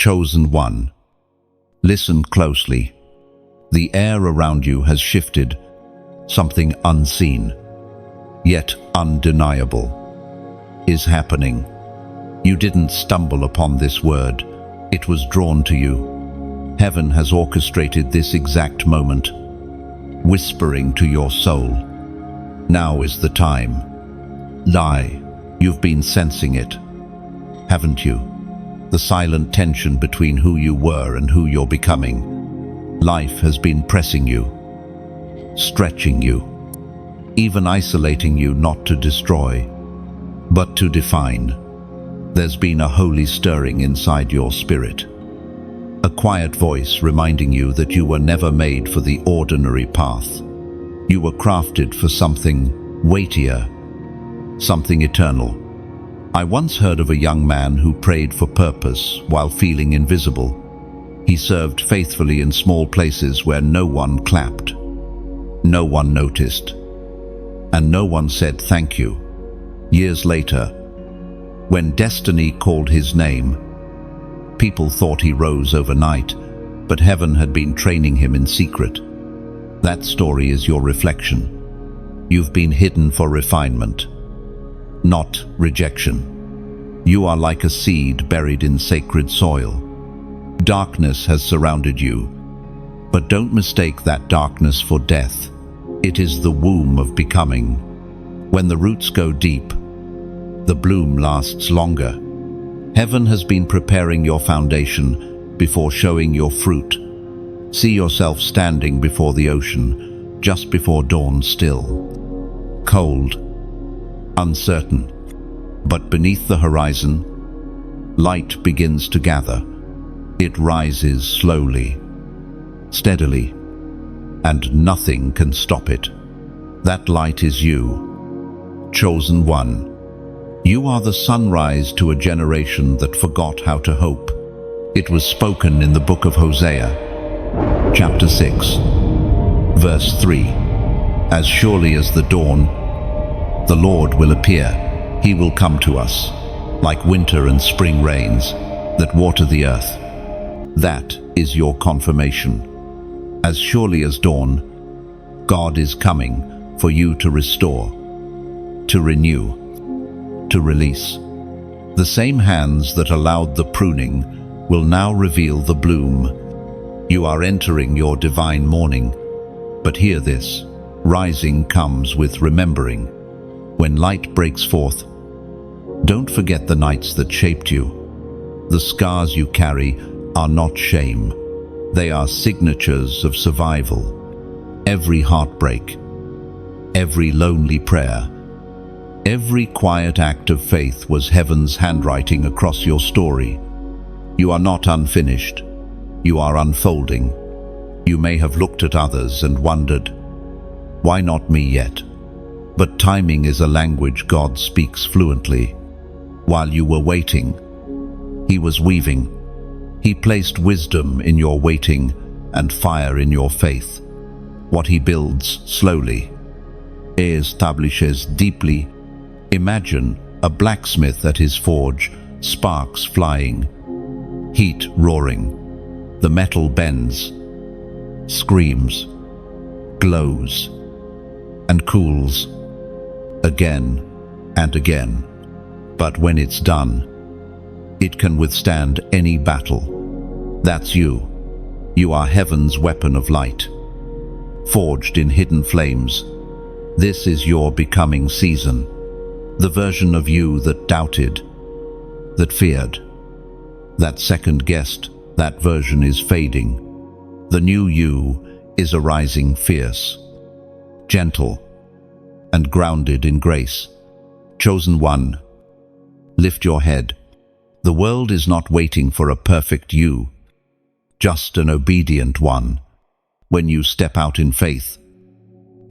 Chosen one. Listen closely. The air around you has shifted, something unseen, yet undeniable, is happening. You didn't stumble upon this word, it was drawn to you. Heaven has orchestrated this exact moment, whispering to your soul, now is the time. Lie, you've been sensing it, haven't you? The silent tension between who you were and who you're becoming. Life has been pressing you, stretching you, even isolating you, not to destroy, but to define. There's been a holy stirring inside your spirit, a quiet voice reminding you that you were never made for the ordinary path. You were crafted for something weightier, something eternal. I once heard of a young man who prayed for purpose while feeling invisible. He served faithfully in small places where no one clapped, no one noticed, and no one said thank you. Years later, when destiny called his name, people thought he rose overnight, but heaven had been training him in secret. That story is your reflection. You've been hidden for refinement, not rejection. You are like a seed buried in sacred soil. Darkness has surrounded you, but don't mistake that darkness for death. It is the womb of becoming. When the roots go deep, the bloom lasts longer. Heaven has been preparing your foundation before showing your fruit. See yourself standing before the ocean, just before dawn still. Cold, uncertain, but beneath the horizon, light begins to gather. It rises slowly, steadily, and nothing can stop it. That light is you, chosen one. You are the sunrise to a generation that forgot how to hope. It was spoken in the book of Hosea, chapter 6, verse 3. As surely as the dawn, the Lord will appear. He will come to us, like winter and spring rains that water the earth. That is your confirmation. As surely as dawn, God is coming for you to restore, to renew, to release. The same hands that allowed the pruning will now reveal the bloom. You are entering your divine morning, but hear this, rising comes with remembering. When light breaks forth, don't forget the nights that shaped you. The scars you carry are not shame. They are signatures of survival. Every heartbreak, every lonely prayer, every quiet act of faith was heaven's handwriting across your story. You are not unfinished. You are unfolding. You may have looked at others and wondered, why not me yet? But timing is a language God speaks fluently. While you were waiting, He was weaving. He placed wisdom in your waiting and fire in your faith. What He builds slowly, He establishes deeply. Imagine a blacksmith at his forge, sparks flying, heat roaring. The metal bends, screams, glows, and cools again and again. But when it's done, it can withstand any battle. That's you. You are heaven's weapon of light, forged in hidden flames. This is your becoming season. The version of you that doubted, that feared, that second-guessed, that version is fading. The new you is arising fierce, gentle, and grounded in grace. Chosen one, lift your head. The world is not waiting for a perfect you, just an obedient one. When you step out in faith,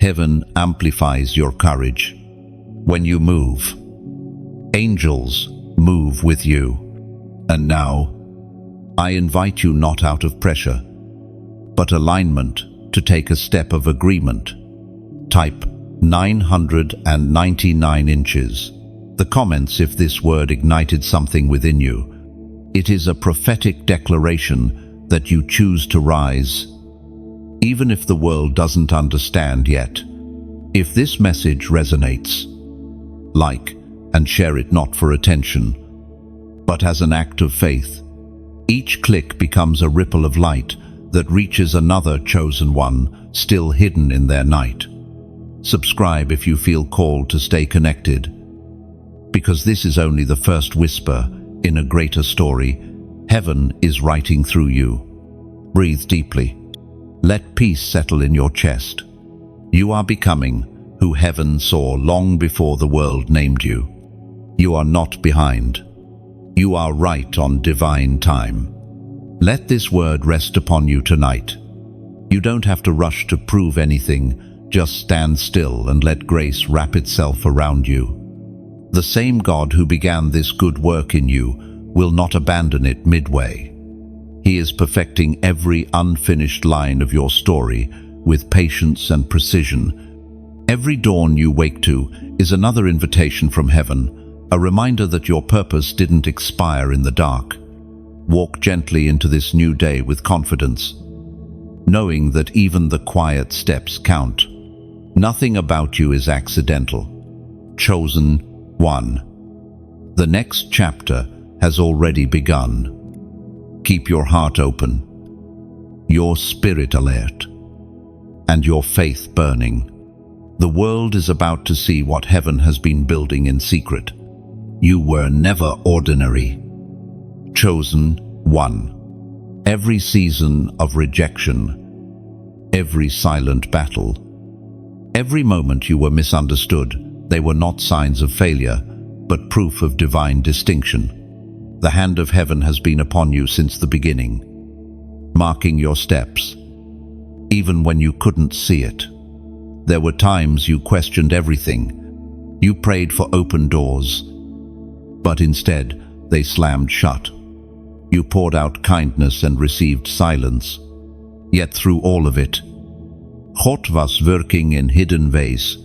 heaven amplifies your courage. When you move, angels move with you. And now, I invite you not out of pressure, but alignment, to take a step of agreement. Type 999 inches. The comments if this word ignited something within you. It is a prophetic declaration that you choose to rise, even if the world doesn't understand yet. If this message resonates, like and share it, not for attention, but as an act of faith. Each click becomes a ripple of light that reaches another chosen one still hidden in their night. Subscribe if you feel called to stay connected, because this is only the first whisper in a greater story. Heaven is writing through you. Breathe deeply. Let peace settle in your chest. You are becoming who heaven saw long before the world named you. You are not behind. You are right on divine time. Let this word rest upon you tonight. You don't have to rush to prove anything. Just stand still and let grace wrap itself around you. The same God who began this good work in you will not abandon it midway. He is perfecting every unfinished line of your story with patience and precision. Every dawn you wake to is another invitation from heaven, a reminder that your purpose didn't expire in the dark. Walk gently into this new day with confidence, knowing that even the quiet steps count. Nothing about you is accidental. Chosen one. The next chapter has already begun. Keep your heart open, your spirit alert, and your faith burning. The world is about to see what heaven has been building in secret. You were never ordinary. Chosen one. Every season of rejection, every silent battle, every moment you were misunderstood, they were not signs of failure, but proof of divine distinction. The hand of heaven has been upon you since the beginning, marking your steps, even when you couldn't see it. There were times you questioned everything. You prayed for open doors, but instead they slammed shut. You poured out kindness and received silence. Yet through all of it, God was working in hidden ways.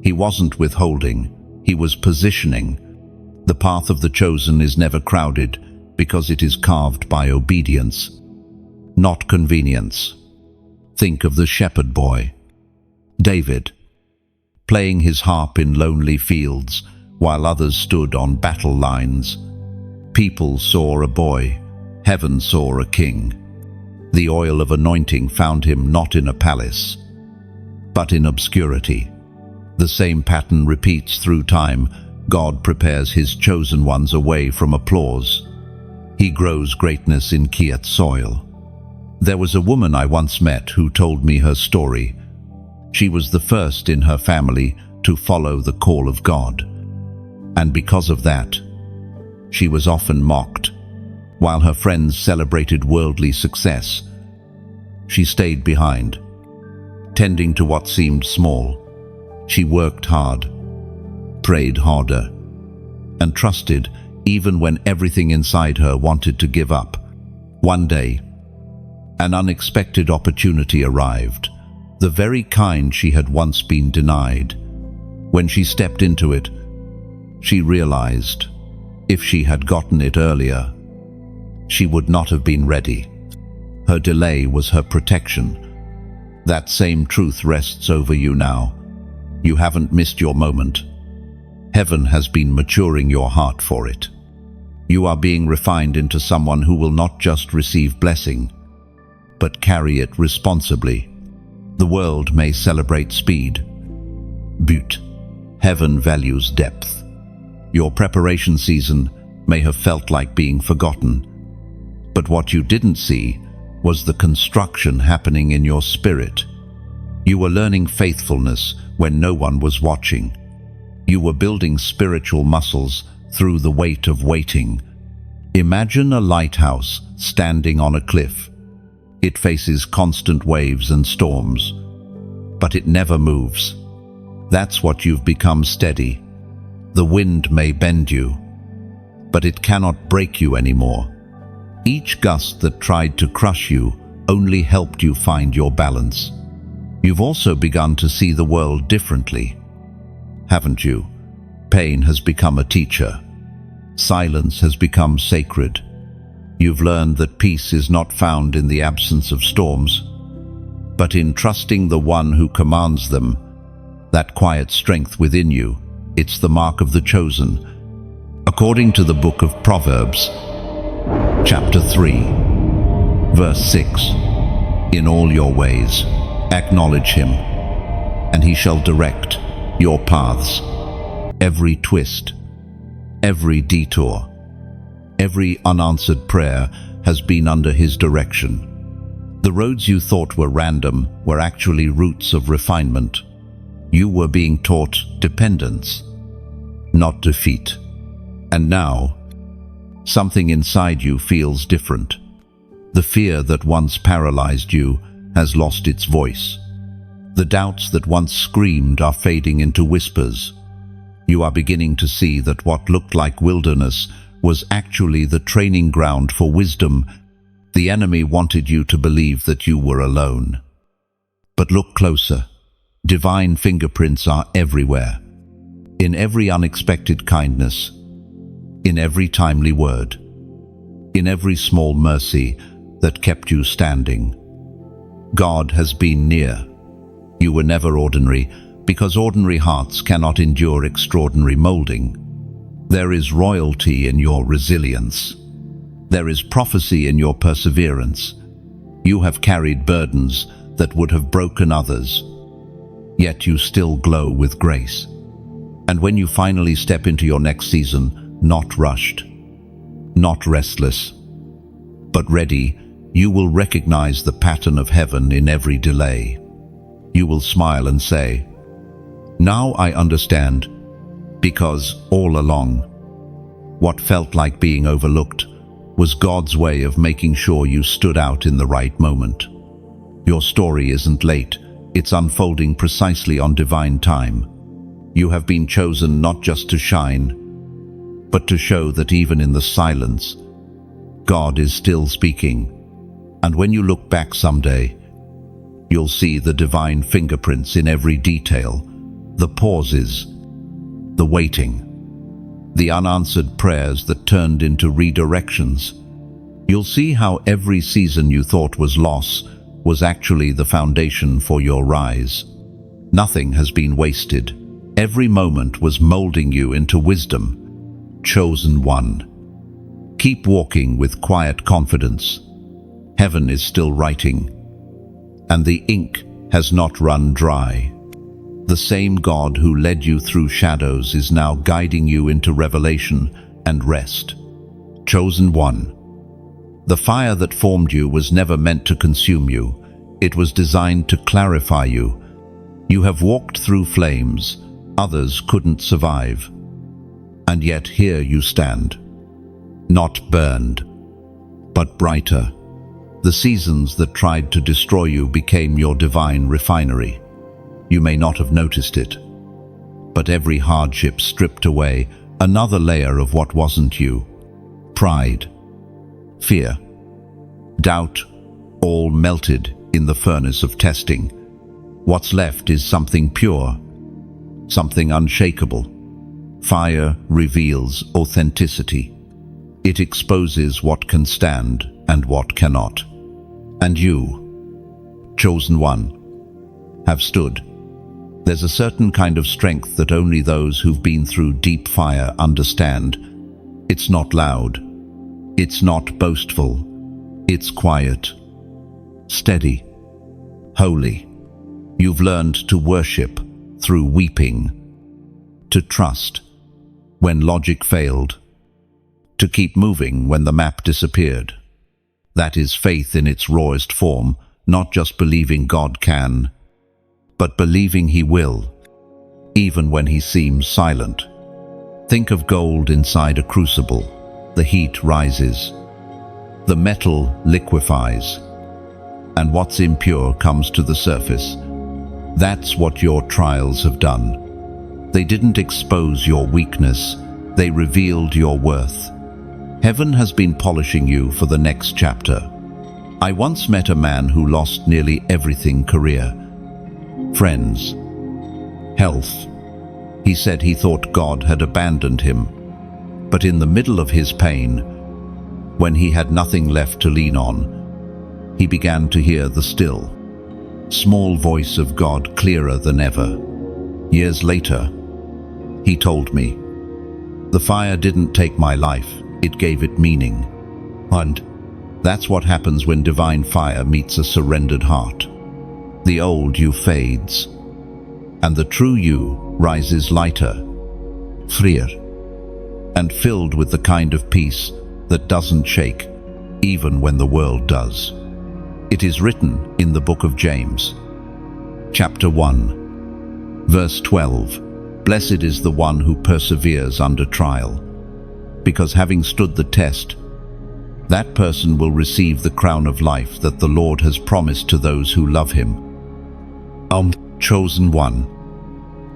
He wasn't withholding, he was positioning. The path of the chosen is never crowded because it is carved by obedience, not convenience. Think of the shepherd boy, David, playing his harp in lonely fields while others stood on battle lines. People saw a boy, heaven saw a king. The oil of anointing found him not in a palace, but in obscurity. The same pattern repeats through time. God prepares his chosen ones away from applause. He grows greatness in quiet soil. There was a woman I once met who told me her story. She was the first in her family to follow the call of God. And because of that, she was often mocked. While her friends celebrated worldly success, she stayed behind, tending to what seemed small. She worked hard, prayed harder, and trusted even when everything inside her wanted to give up. One day, an unexpected opportunity arrived, the very kind she had once been denied. When she stepped into it, she realized if she had gotten it earlier, she would not have been ready. Her delay was her protection. That same truth rests over you now. You haven't missed your moment. Heaven has been maturing your heart for it. You are being refined into someone who will not just receive blessing, but carry it responsibly. The world may celebrate speed, but heaven values depth. Your preparation season may have felt like being forgotten, but what you didn't see was the construction happening in your spirit. You were learning faithfulness when no one was watching. You were building spiritual muscles through the weight of waiting. Imagine a lighthouse standing on a cliff. It faces constant waves and storms, but it never moves. That's what you've become: steady. The wind may bend you, but it cannot break you anymore. Each gust that tried to crush you only helped you find your balance. You've also begun to see the world differently, haven't you? Pain has become a teacher. Silence has become sacred. You've learned that peace is not found in the absence of storms, but in trusting the one who commands them. That quiet strength within you, it's the mark of the chosen. According to the book of Proverbs, chapter 3, verse 6, in all your ways, acknowledge him, and he shall direct your paths. Every twist, every detour, every unanswered prayer has been under his direction. The roads you thought were random were actually routes of refinement. You were being taught dependence, not defeat. And now, something inside you feels different. The fear that once paralyzed you has lost its voice. The doubts that once screamed are fading into whispers. You are beginning to see that what looked like wilderness was actually the training ground for wisdom. The enemy wanted you to believe that you were alone. But look closer. Divine fingerprints are everywhere. In every unexpected kindness, in every timely word, in every small mercy that kept you standing. God has been near. You were never ordinary, because ordinary hearts cannot endure extraordinary molding. There is royalty in your resilience. There is prophecy in your perseverance. You have carried burdens that would have broken others, yet you still glow with grace. And when you finally step into your next season, not rushed, not restless, but ready, you will recognize the pattern of heaven in every delay. You will smile and say, "Now I understand," because all along, what felt like being overlooked was God's way of making sure you stood out in the right moment. Your story isn't late, it's unfolding precisely on divine time. You have been chosen not just to shine, but to show that even in the silence, God is still speaking. And when you look back someday, you'll see the divine fingerprints in every detail, the pauses, the waiting, the unanswered prayers that turned into redirections. You'll see how every season you thought was loss was actually the foundation for your rise. Nothing has been wasted. Every moment was molding you into wisdom. Chosen one. Keep walking with quiet confidence. Heaven is still writing, and the ink has not run dry. The same God who led you through shadows is now guiding you into revelation and rest. Chosen one. The fire that formed you was never meant to consume you. It was designed to clarify you. You have walked through flames others couldn't survive. And yet here you stand. Not burned, but brighter. The seasons that tried to destroy you became your divine refinery. You may not have noticed it, but every hardship stripped away another layer of what wasn't you. Pride, fear, doubt, all melted in the furnace of testing. What's left is something pure, something unshakable. Fire reveals authenticity. It exposes what can stand and what cannot. And you, chosen one, have stood. There's a certain kind of strength that only those who've been through deep fire understand. It's not loud. It's not boastful. It's quiet, steady, holy. You've learned to worship through weeping, to trust when logic failed, to keep moving when the map disappeared. That is faith in its rawest form, not just believing God can, but believing He will, even when He seems silent. Think of gold inside a crucible. The heat rises, the metal liquefies, and what's impure comes to the surface. That's what your trials have done. They didn't expose your weakness, they revealed your worth. Heaven has been polishing you for the next chapter. I once met a man who lost nearly everything: career, friends, health. He said he thought God had abandoned him. But in the middle of his pain, When he had nothing left to lean on, he began to hear the still, small voice of God clearer than ever. Years later, he told me, "The fire didn't take my life, it gave it meaning." And that's what happens when divine fire meets a surrendered heart. The old you fades, and the true you rises lighter, freer, and filled with the kind of peace that doesn't shake, even when the world does. It is written in the book of James, chapter 1, verse 12, "Blessed is the one who perseveres under trial, because having stood the test, that person will receive the crown of life that the Lord has promised to those who love him." Chosen one,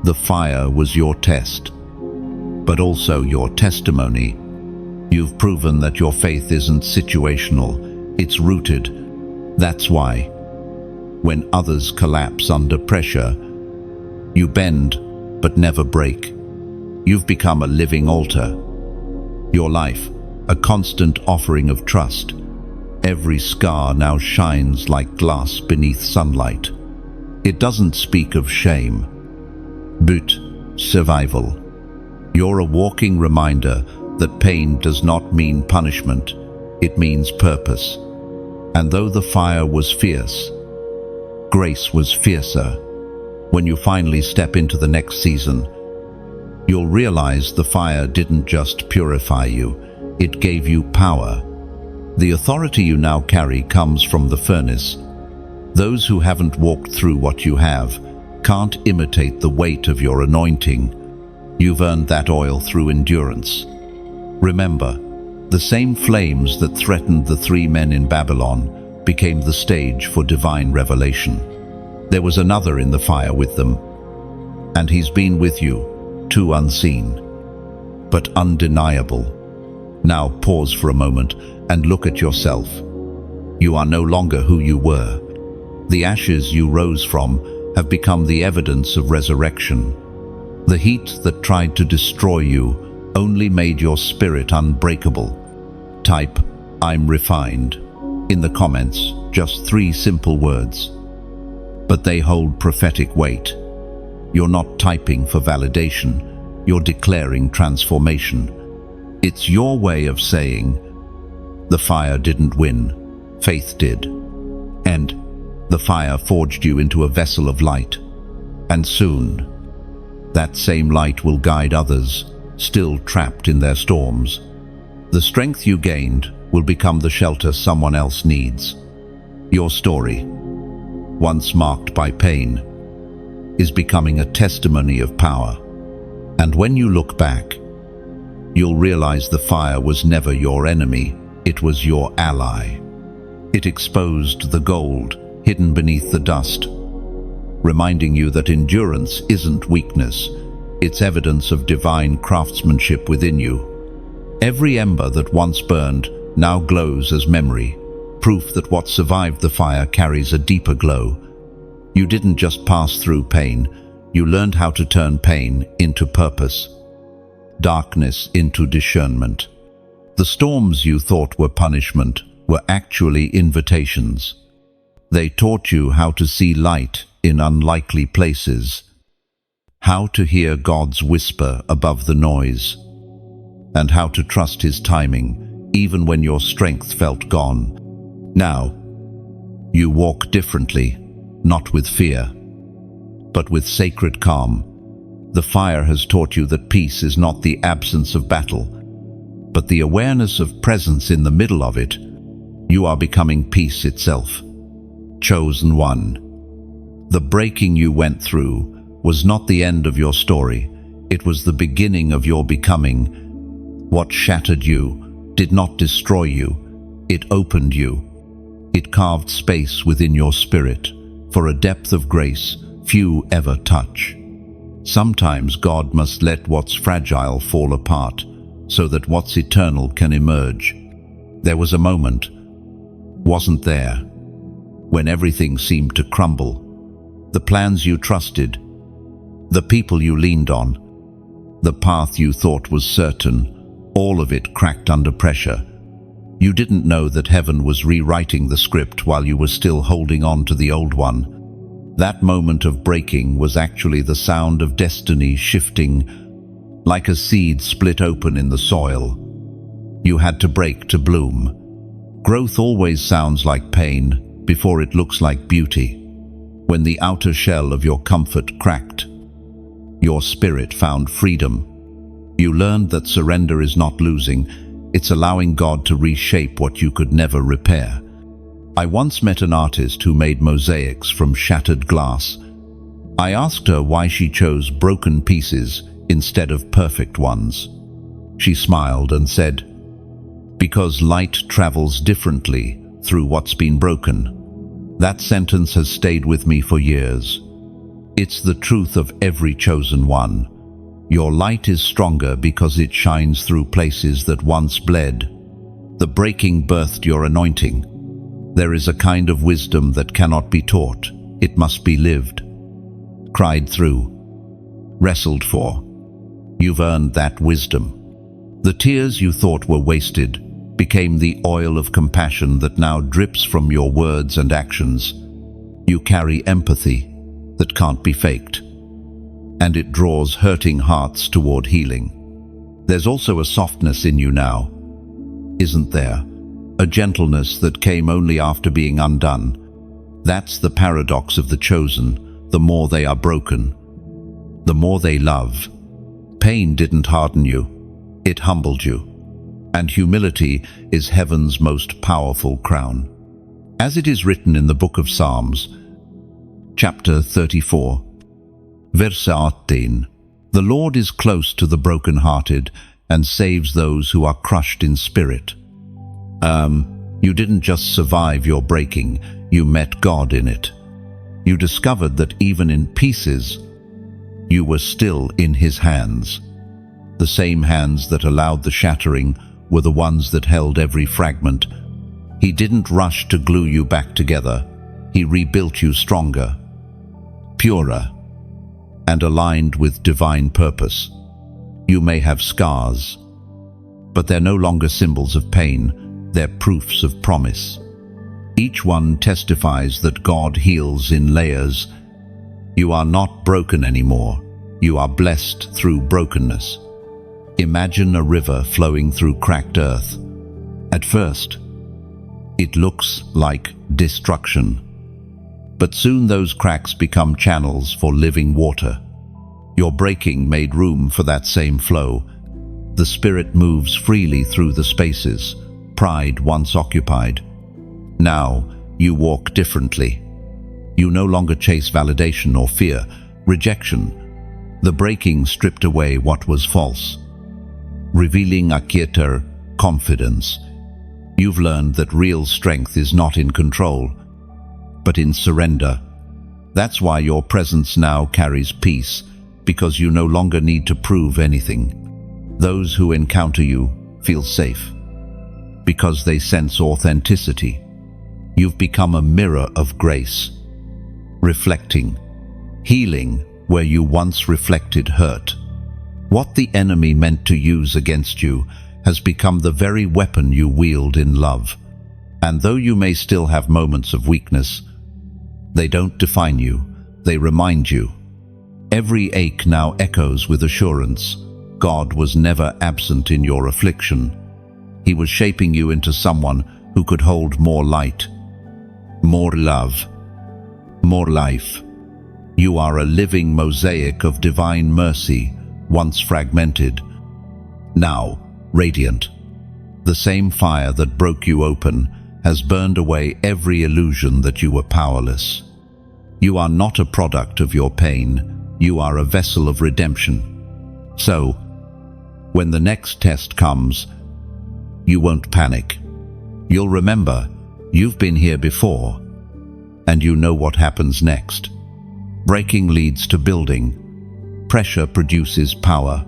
the fire was your test, but also your testimony. You've proven that your faith isn't situational, it's rooted. That's why, when others collapse under pressure, you bend but never break. You've become a living altar. Your life, a constant offering of trust. Every scar now shines like glass beneath sunlight. It doesn't speak of shame, but survival. You're a walking reminder that pain does not mean punishment, it means purpose. And though the fire was fierce, grace was fiercer. When you finally step into the next season, you'll realize the fire didn't just purify you, it gave you power. The authority you now carry comes from the furnace. Those who haven't walked through what you have can't imitate the weight of your anointing. You've earned that oil through endurance. Remember, the same flames that threatened the 3 men in Babylon became the stage for divine revelation. There was another in the fire with them, and he's been with you, too unseen, but undeniable. Now pause for a moment and look at yourself. You are no longer who you were. The ashes you rose from have become the evidence of resurrection. The heat that tried to destroy you only made your spirit unbreakable. Type, "I'm refined," in the comments, just 3 simple words. But they hold prophetic weight. You're not typing for validation, you're declaring transformation. It's your way of saying, the fire didn't win, faith did. And the fire forged you into a vessel of light. And soon, that same light will guide others, still trapped in their storms. The strength you gained will become the shelter someone else needs. Your story, once marked by pain, is becoming a testimony of power. And when you look back, you'll realize the fire was never your enemy, it was your ally. It exposed the gold hidden beneath the dust, reminding you that endurance isn't weakness, it's evidence of divine craftsmanship within you. Every ember that once burned now glows as memory, proof that what survived the fire carries a deeper glow. You didn't just pass through pain, you learned how to turn pain into purpose, darkness into discernment. The storms you thought were punishment were actually invitations. They taught you how to see light in unlikely places, how to hear God's whisper above the noise, and how to trust His timing even when your strength felt gone. Now, you walk differently, not with fear, but with sacred calm. The fire has taught you that peace is not the absence of battle, but the awareness of presence in the middle of it. You are becoming peace itself. Chosen one. The breaking you went through was not the end of your story, it was the beginning of your becoming. What shattered you did not destroy you, it opened you. It carved space within your spirit for a depth of grace few ever touch. Sometimes God must let what's fragile fall apart so that what's eternal can emerge. There was a moment, wasn't there, when everything seemed to crumble. The plans you trusted, the people you leaned on, the path you thought was certain, all of it cracked under pressure. You didn't know that heaven was rewriting the script while you were still holding on to the old one. That moment of breaking was actually the sound of destiny shifting, like a seed split open in the soil. You had to break to bloom. Growth always sounds like pain before it looks like beauty. When the outer shell of your comfort cracked, your spirit found freedom. You learned that surrender is not losing, it's allowing God to reshape what you could never repair. I once met an artist who made mosaics from shattered glass. I asked her why she chose broken pieces instead of perfect ones. She smiled and said, "Because light travels differently through what's been broken." That sentence has stayed with me for years. It's the truth of every chosen one. Your light is stronger because it shines through places that once bled. The breaking birthed your anointing. There is a kind of wisdom that cannot be taught. It must be lived, cried through, wrestled for. You've earned that wisdom. The tears you thought were wasted became the oil of compassion that now drips from your words and actions. You carry empathy that can't be faked, and it draws hurting hearts toward healing. There's also a softness in you now, isn't there? A gentleness that came only after being undone. That's the paradox of the chosen. The more they are broken, the more they love. Pain didn't harden you, it humbled you. And humility is heaven's most powerful crown. As it is written in the book of Psalms, chapter 34, verse 18, "The Lord is close to the brokenhearted and saves those who are crushed in spirit." You didn't just survive your breaking, you met God in it. You discovered that even in pieces, you were still in His hands. The same hands that allowed the shattering were the ones that held every fragment. He didn't rush to glue you back together. He rebuilt you stronger, purer, and aligned with divine purpose. You may have scars, but they're no longer symbols of pain. They're proofs of promise. Each one testifies that God heals in layers. You are not broken anymore. You are blessed through brokenness. Imagine a river flowing through cracked earth. At first, it looks like destruction. But soon those cracks become channels for living water. Your breaking made room for that same flow. The Spirit moves freely through the spaces pride once occupied. Now you walk differently. You no longer chase validation or fear, rejection. The breaking stripped away what was false, revealing a quieter confidence. You've learned that real strength is not in control, but in surrender. That's why your presence now carries peace, because you no longer need to prove anything. Those who encounter you feel safe, because they sense authenticity. You've become a mirror of grace, reflecting, healing where you once reflected hurt. What the enemy meant to use against you has become the very weapon you wield in love. And though you may still have moments of weakness, they don't define you, they remind you. Every ache now echoes with assurance. God was never absent in your affliction. He was shaping you into someone who could hold more light, more love, more life. You are a living mosaic of divine mercy, once fragmented, now radiant. The same fire that broke you open has burned away every illusion that you were powerless. You are not a product of your pain, you are a vessel of redemption. So, when the next test comes, you won't panic. You'll remember, you've been here before, and you know what happens next. Breaking leads to building. Pressure produces power.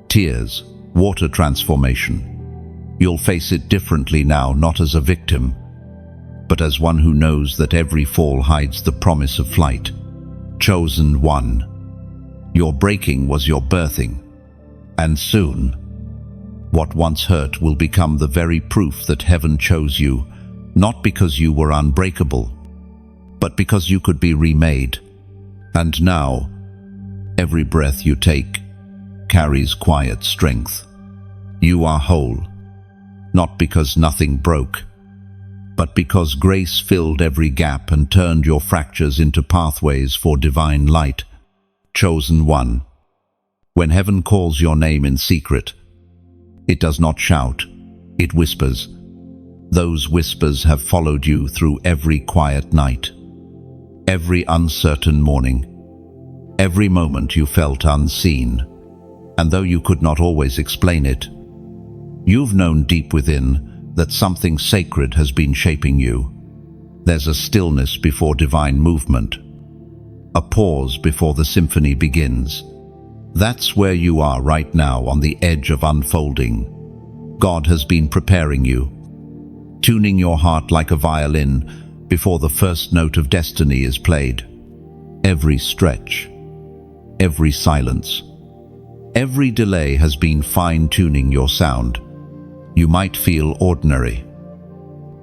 Tears, water transformation. You'll face it differently now, not as a victim, but as one who knows that every fall hides the promise of flight. Chosen one. Your breaking was your birthing, and soon, What once hurt will become the very proof that heaven chose you, not because you were unbreakable, but because you could be remade. And now, every breath you take carries quiet strength. You are whole, not because nothing broke, but because grace filled every gap and turned your fractures into pathways for divine light. Chosen one. When heaven calls your name in secret, it does not shout, it whispers. Those whispers have followed you through every quiet night, every uncertain morning, every moment you felt unseen. And though you could not always explain it, you've known deep within that something sacred has been shaping you. There's a stillness before divine movement, a pause before the symphony begins. That's where you are right now, on the edge of unfolding. God has been preparing you, tuning your heart like a violin before the first note of destiny is played. Every stretch, every silence, every delay has been fine-tuning your sound. You might feel ordinary,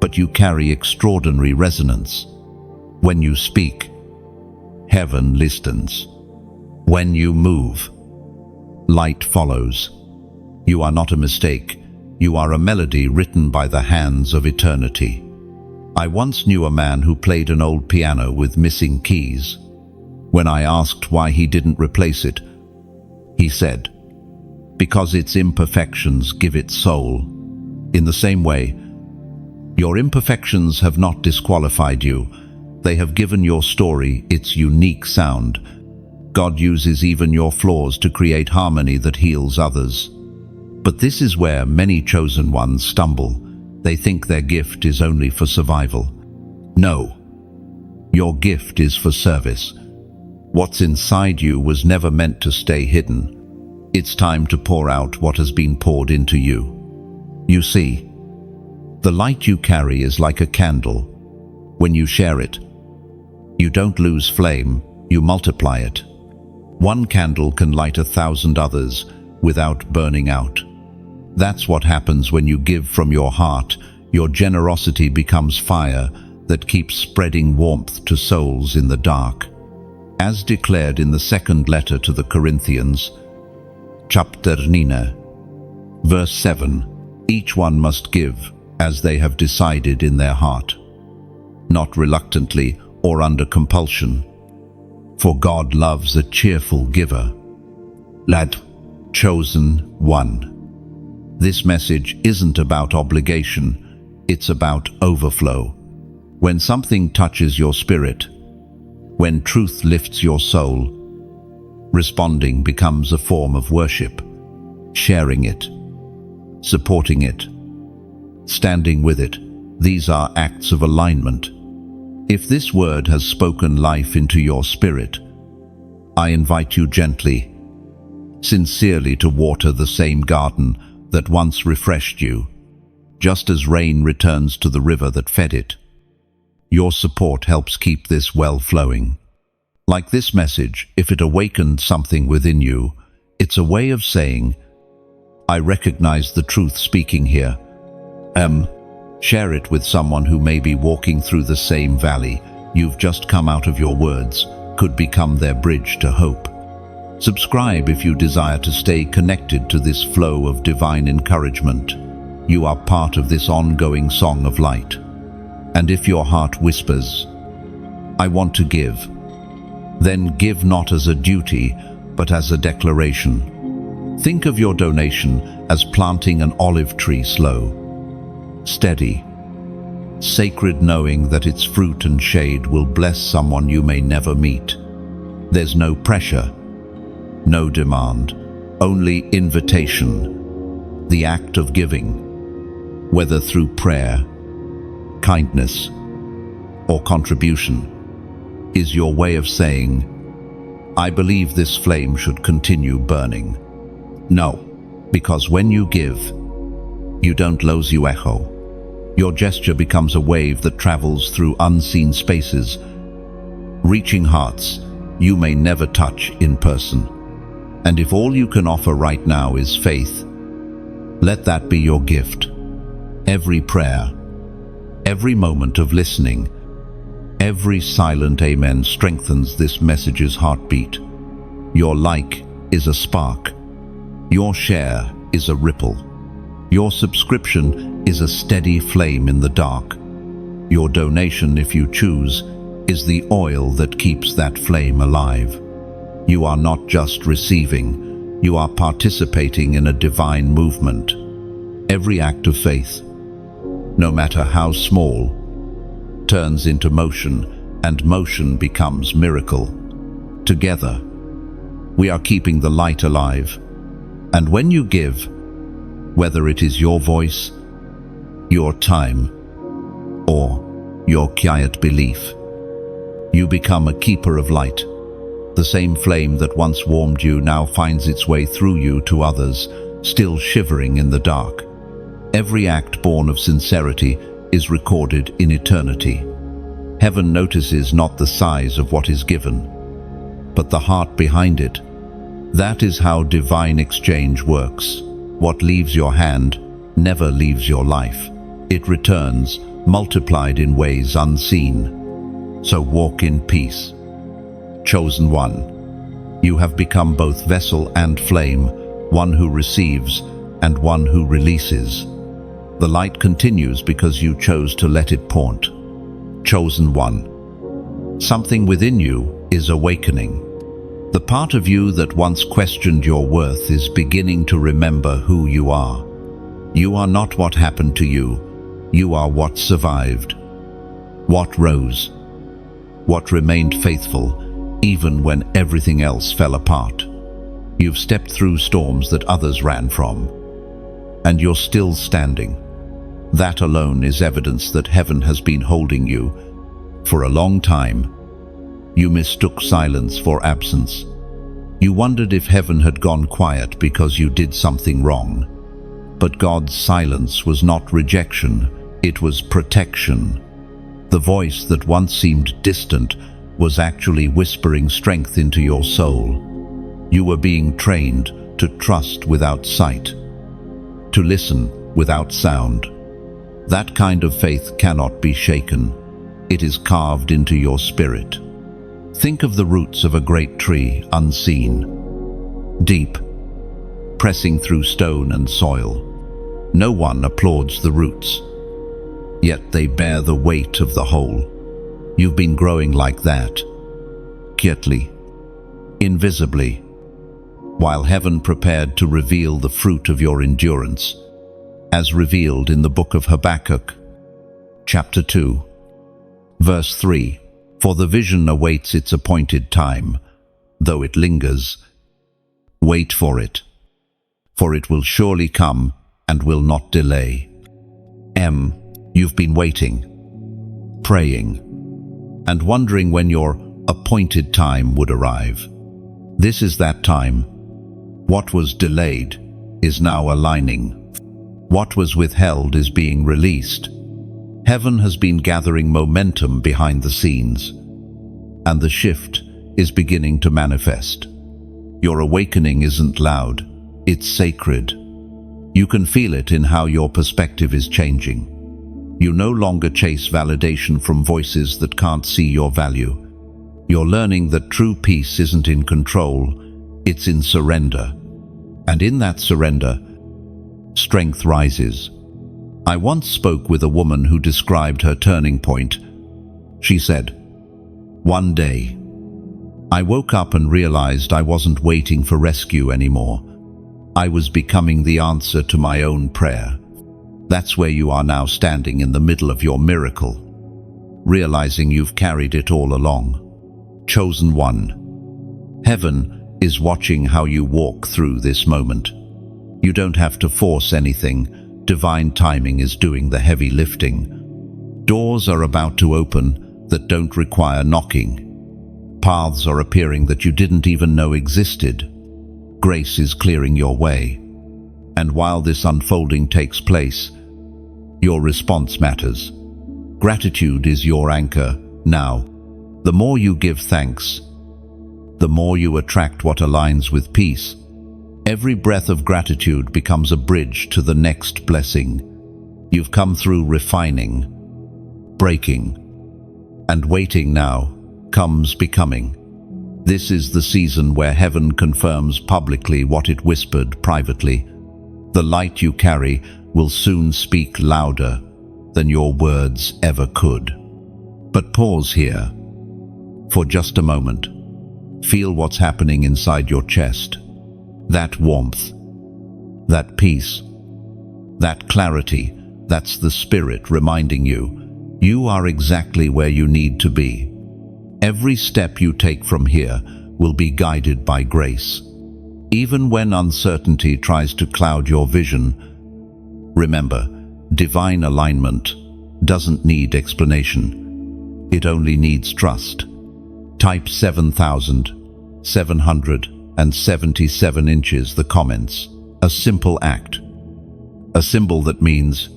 but you carry extraordinary resonance. When you speak, heaven listens. When you move, light follows. You are not a mistake. You are a melody written by the hands of eternity. I once knew a man who played an old piano with missing keys. When I asked why he didn't replace it, he said, "Because its imperfections give it soul." In the same way, your imperfections have not disqualified you. They have given your story its unique sound. God uses even your flaws to create harmony that heals others. But this is where many chosen ones stumble. They think their gift is only for survival. No, your gift is for service. What's inside you was never meant to stay hidden. It's time to pour out what has been poured into you. You see, the light you carry is like a candle. When you share it, you don't lose flame, you multiply it. One candle can light 1,000 others without burning out. That's what happens when you give from your heart. Your generosity becomes fire that keeps spreading warmth to souls in the dark. As declared in the second letter to the Corinthians, chapter 9, verse 7, each one must give as they have decided in their heart, not reluctantly or under compulsion, for God loves a cheerful giver. Lad, chosen one. This message isn't about obligation, it's about overflow. When something touches your spirit, when truth lifts your soul, responding becomes a form of worship. Sharing it, supporting it, standing with it, these are acts of alignment. If this word has spoken life into your spirit, I invite you gently, sincerely to water the same garden that once refreshed you, just as rain returns to the river that fed it. Your support helps keep this well flowing. Like this message, if it awakened something within you, it's a way of saying, I recognize the truth speaking here. Share it with someone who may be walking through the same valley. You've just come out of your words, could become their bridge to hope. Subscribe if you desire to stay connected to this flow of divine encouragement. You are part of this ongoing song of light. And if your heart whispers, I want to give, then give not as a duty, but as a declaration. Think of your donation as planting an olive tree slow, steady, sacred, knowing that its fruit and shade will bless someone you may never meet. There's no pressure, no demand, only invitation. The act of giving, whether through prayer, kindness, or contribution, is your way of saying, I believe this flame should continue burning. No, because when you give, you don't lose your echo. Your gesture becomes a wave that travels through unseen spaces, reaching hearts you may never touch in person. And if all you can offer right now is faith, Let that be your gift. Every prayer, every moment of listening, every silent amen strengthens this message's heartbeat. Your like is a spark. Your share is a ripple. Your subscription is a steady flame in the dark. Your donation, if you choose, is the oil that keeps that flame alive. You are not just receiving, you are participating in a divine movement. Every act of faith, no matter how small, turns into motion, and motion becomes miracle. Together, we are keeping the light alive. And when you give, whether it is your voice, your time, or your quiet belief, you become a keeper of light. The same flame that once warmed you now finds its way through you to others, still shivering in the dark. Every act born of sincerity is recorded in eternity. Heaven notices not the size of what is given, but the heart behind it. That is how divine exchange works. What leaves your hand never leaves your life. It returns, multiplied in ways unseen. So walk in peace. Chosen one, you have become both vessel and flame, one who receives and one who releases. The light continues because you chose to let it point. Chosen one, something within you is awakening. The part of you that once questioned your worth is beginning to remember who you are. You are not what happened to you. You are what survived, what rose, what remained faithful even when everything else fell apart. You've stepped through storms that others ran from, and you're still standing. That alone is evidence that heaven has been holding you. For a long time, you mistook silence for absence. You wondered if heaven had gone quiet because you did something wrong. But God's silence was not rejection, it was protection. The voice that once seemed distant was actually whispering strength into your soul. You were being trained to trust without sight, to listen without sound. That kind of faith cannot be shaken. It is carved into your spirit. Think of the roots of a great tree, unseen, deep, pressing through stone and soil. No one applauds the roots, yet they bear the weight of the whole. You've been growing like that, quietly, invisibly, while heaven prepared to reveal the fruit of your endurance, as revealed in the book of Habakkuk, chapter 2, verse 3. For the vision awaits its appointed time, though it lingers. Wait for it will surely come and will not delay. You've been waiting, praying, and wondering when your appointed time would arrive. This is that time. What was delayed is now aligning. What was withheld is being released. Heaven has been gathering momentum behind the scenes, and the shift is beginning to manifest. Your awakening isn't loud, it's sacred. You can feel it in how your perspective is changing. You no longer chase validation from voices that can't see your value. You're learning that true peace isn't in control, it's in surrender. And in that surrender, strength rises. I once spoke with a woman who described her turning point. She said, "One day, I woke up and realized I wasn't waiting for rescue anymore. I was becoming the answer to my own prayer." That's where you are now, standing in the middle of your miracle, realizing you've carried it all along. Chosen one, heaven is watching how you walk through this moment. You don't have to force anything. Divine timing is doing the heavy lifting. Doors are about to open that don't require knocking. Paths are appearing that you didn't even know existed. Grace is clearing your way. And while this unfolding takes place, your response matters. Gratitude is your anchor now. The more you give thanks, the more you attract what aligns with peace. Every breath of gratitude becomes a bridge to the next blessing. You've come through refining, breaking, and waiting. Now comes becoming. This is the season where heaven confirms publicly what it whispered privately. The light you carry will soon speak louder than your words ever could. But pause here for just a moment. Feel what's happening inside your chest. That warmth, that peace, that clarity, that's the Spirit reminding you, you are exactly where you need to be. Every step you take from here will be guided by grace. Even when uncertainty tries to cloud your vision, remember, divine alignment doesn't need explanation. It only needs trust. Type 7,777 inches the comments. A simple act. A symbol that means,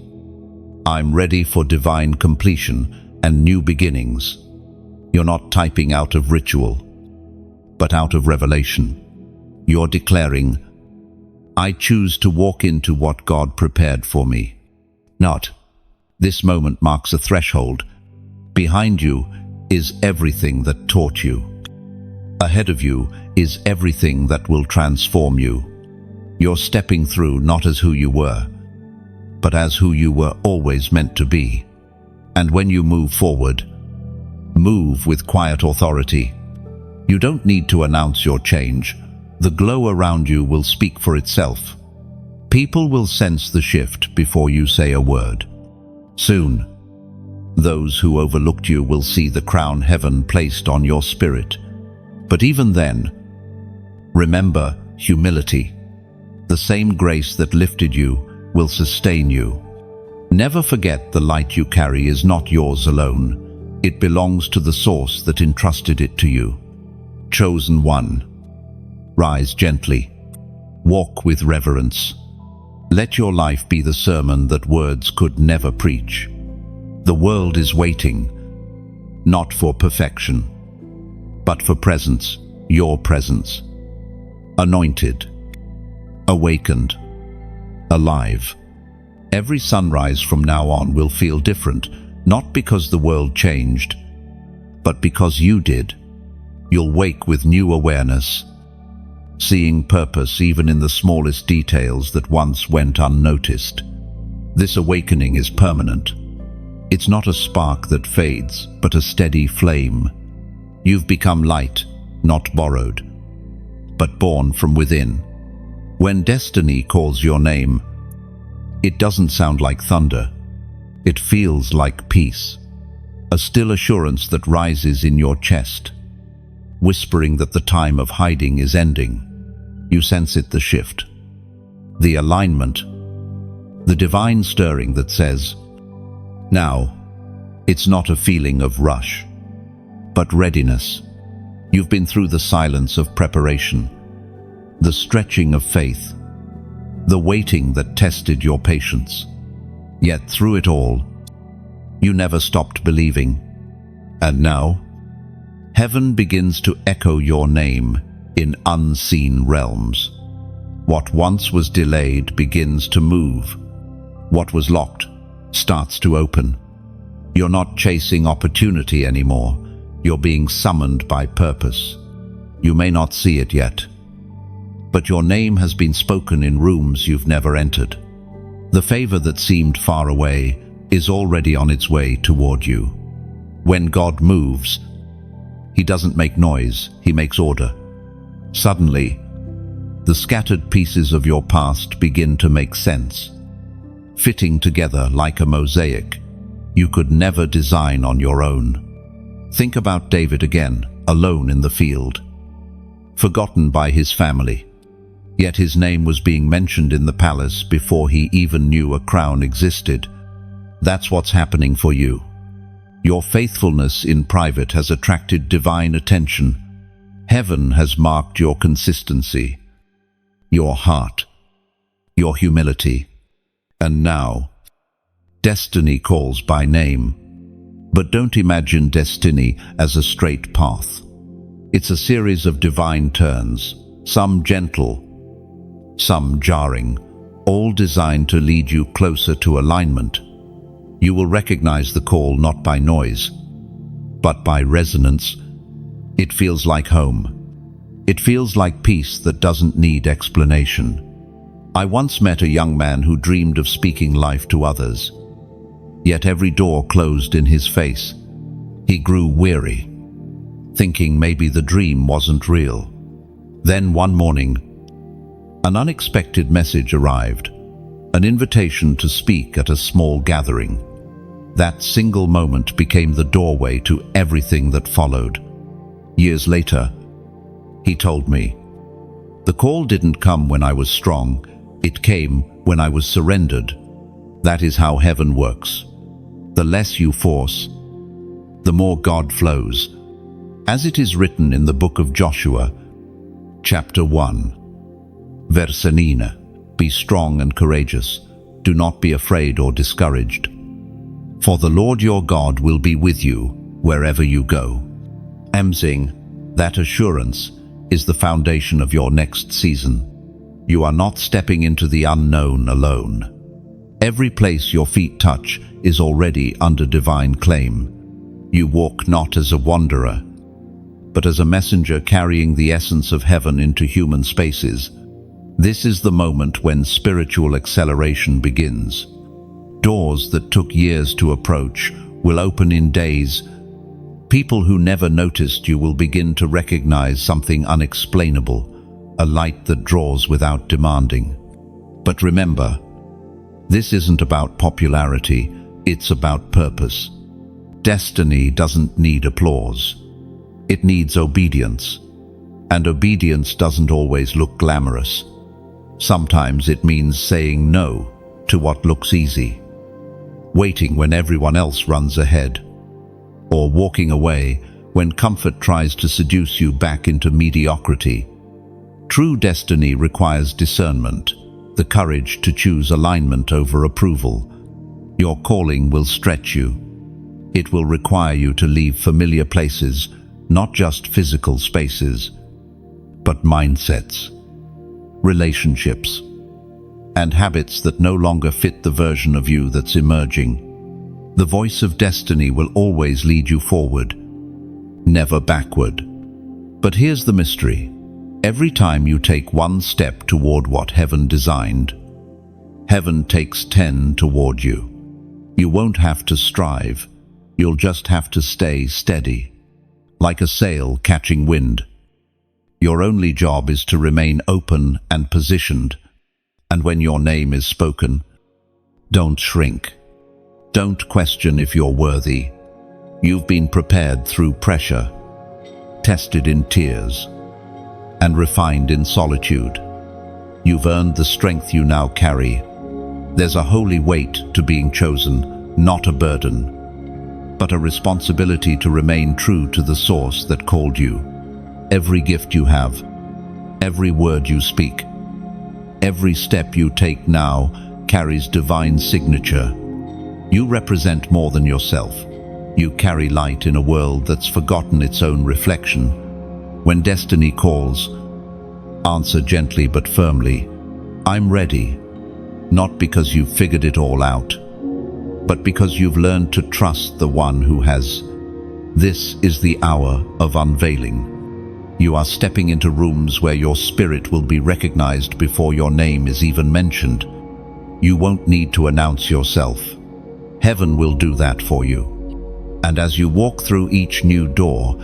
I'm ready for divine completion and new beginnings. You're not typing out of ritual, but out of revelation. You're declaring, I choose to walk into what God prepared for me. Not, this moment marks a threshold. Behind you is everything that taught you. Ahead of you is everything that will transform you. You're stepping through not as who you were, but as who you were always meant to be. And when you move forward, move with quiet authority. You don't need to announce your change. The glow around you will speak for itself. People will sense the shift before you say a word. Soon, those who overlooked you will see the crown heaven placed on your spirit. But even then, remember humility. The same grace that lifted you will sustain you. Never forget the light you carry is not yours alone. It belongs to the source that entrusted it to you. Chosen one. Rise gently. Walk with reverence. Let your life be the sermon that words could never preach. The world is waiting, not for perfection, but for presence, your presence. Anointed, awakened, alive. Every sunrise from now on will feel different, not because the world changed, but because you did. You'll wake with new awareness, seeing purpose even in the smallest details that once went unnoticed. This awakening is permanent. It's not a spark that fades, but a steady flame. You've become light, not borrowed, but born from within. When destiny calls your name, it doesn't sound like thunder. It feels like peace, a still assurance that rises in your chest, whispering that the time of hiding is ending. You sense it, the shift, the alignment, the divine stirring that says, now, it's not a feeling of rush, but readiness. You've been through the silence of preparation, the stretching of faith, the waiting that tested your patience. Yet through it all, you never stopped believing. And now, heaven begins to echo your name in unseen realms. What once was delayed begins to move. What was locked starts to open. You're not chasing opportunity anymore. You're being summoned by purpose. You may not see it yet, but your name has been spoken in rooms you've never entered. The favor that seemed far away is already on its way toward you. When God moves, He doesn't make noise, He makes order. Suddenly, the scattered pieces of your past begin to make sense, fitting together like a mosaic you could never design on your own. Think about David again, alone in the field, forgotten by his family, yet his name was being mentioned in the palace before he even knew a crown existed. That's what's happening for you. Your faithfulness in private has attracted divine attention. Heaven has marked your consistency, your heart, your humility. And now, destiny calls by name. But don't imagine destiny as a straight path. It's a series of divine turns, some gentle, some jarring, all designed to lead you closer to alignment. You will recognize the call not by noise, but by resonance. It feels like home. It feels like peace that doesn't need explanation. I once met a young man who dreamed of speaking life to others. Yet every door closed in his face. He grew weary, thinking maybe the dream wasn't real. Then one morning, an unexpected message arrived, an invitation to speak at a small gathering. That single moment became the doorway to everything that followed. Years later, he told me, "The call didn't come when I was strong, it came when I was surrendered." That is how heaven works. The less you force, the more God flows. As it is written in the book of Joshua, chapter 1, verse 9, "Be strong and courageous, do not be afraid or discouraged. For the Lord your God will be with you wherever you go." Amazing, that assurance is the foundation of your next season. You are not stepping into the unknown alone. Every place your feet touch is already under divine claim. You walk not as a wanderer, but as a messenger carrying the essence of heaven into human spaces. This is the moment when spiritual acceleration begins. Doors that took years to approach will open in days. People who never noticed you will begin to recognize something unexplainable, a light that draws without demanding. But remember, this isn't about popularity, it's about purpose. Destiny doesn't need applause. It needs obedience. And obedience doesn't always look glamorous. Sometimes it means saying no to what looks easy, waiting when everyone else runs ahead, or walking away when comfort tries to seduce you back into mediocrity. True destiny requires discernment, the courage to choose alignment over approval. Your calling will stretch you. It will require you to leave familiar places, not just physical spaces, but mindsets, relationships, and habits that no longer fit the version of you that's emerging. The voice of destiny will always lead you forward, never backward. But here's the mystery. Every time you take one step toward what heaven designed, heaven takes 10 toward you. You won't have to strive. You'll just have to stay steady, like a sail catching wind. Your only job is to remain open and positioned. And when your name is spoken, don't shrink. Don't question if you're worthy. You've been prepared through pressure, tested in tears, and refined in solitude. You've earned the strength you now carry. There's a holy weight to being chosen, not a burden, but a responsibility to remain true to the source that called you. Every gift you have, every word you speak, every step you take now carries divine signature. You represent more than yourself. You carry light in a world that's forgotten its own reflection. When destiny calls, answer gently but firmly, "I'm ready," not because you've figured it all out, but because you've learned to trust the one who has. This is the hour of unveiling. You are stepping into rooms where your spirit will be recognized before your name is even mentioned. You won't need to announce yourself. Heaven will do that for you. And as you walk through each new door,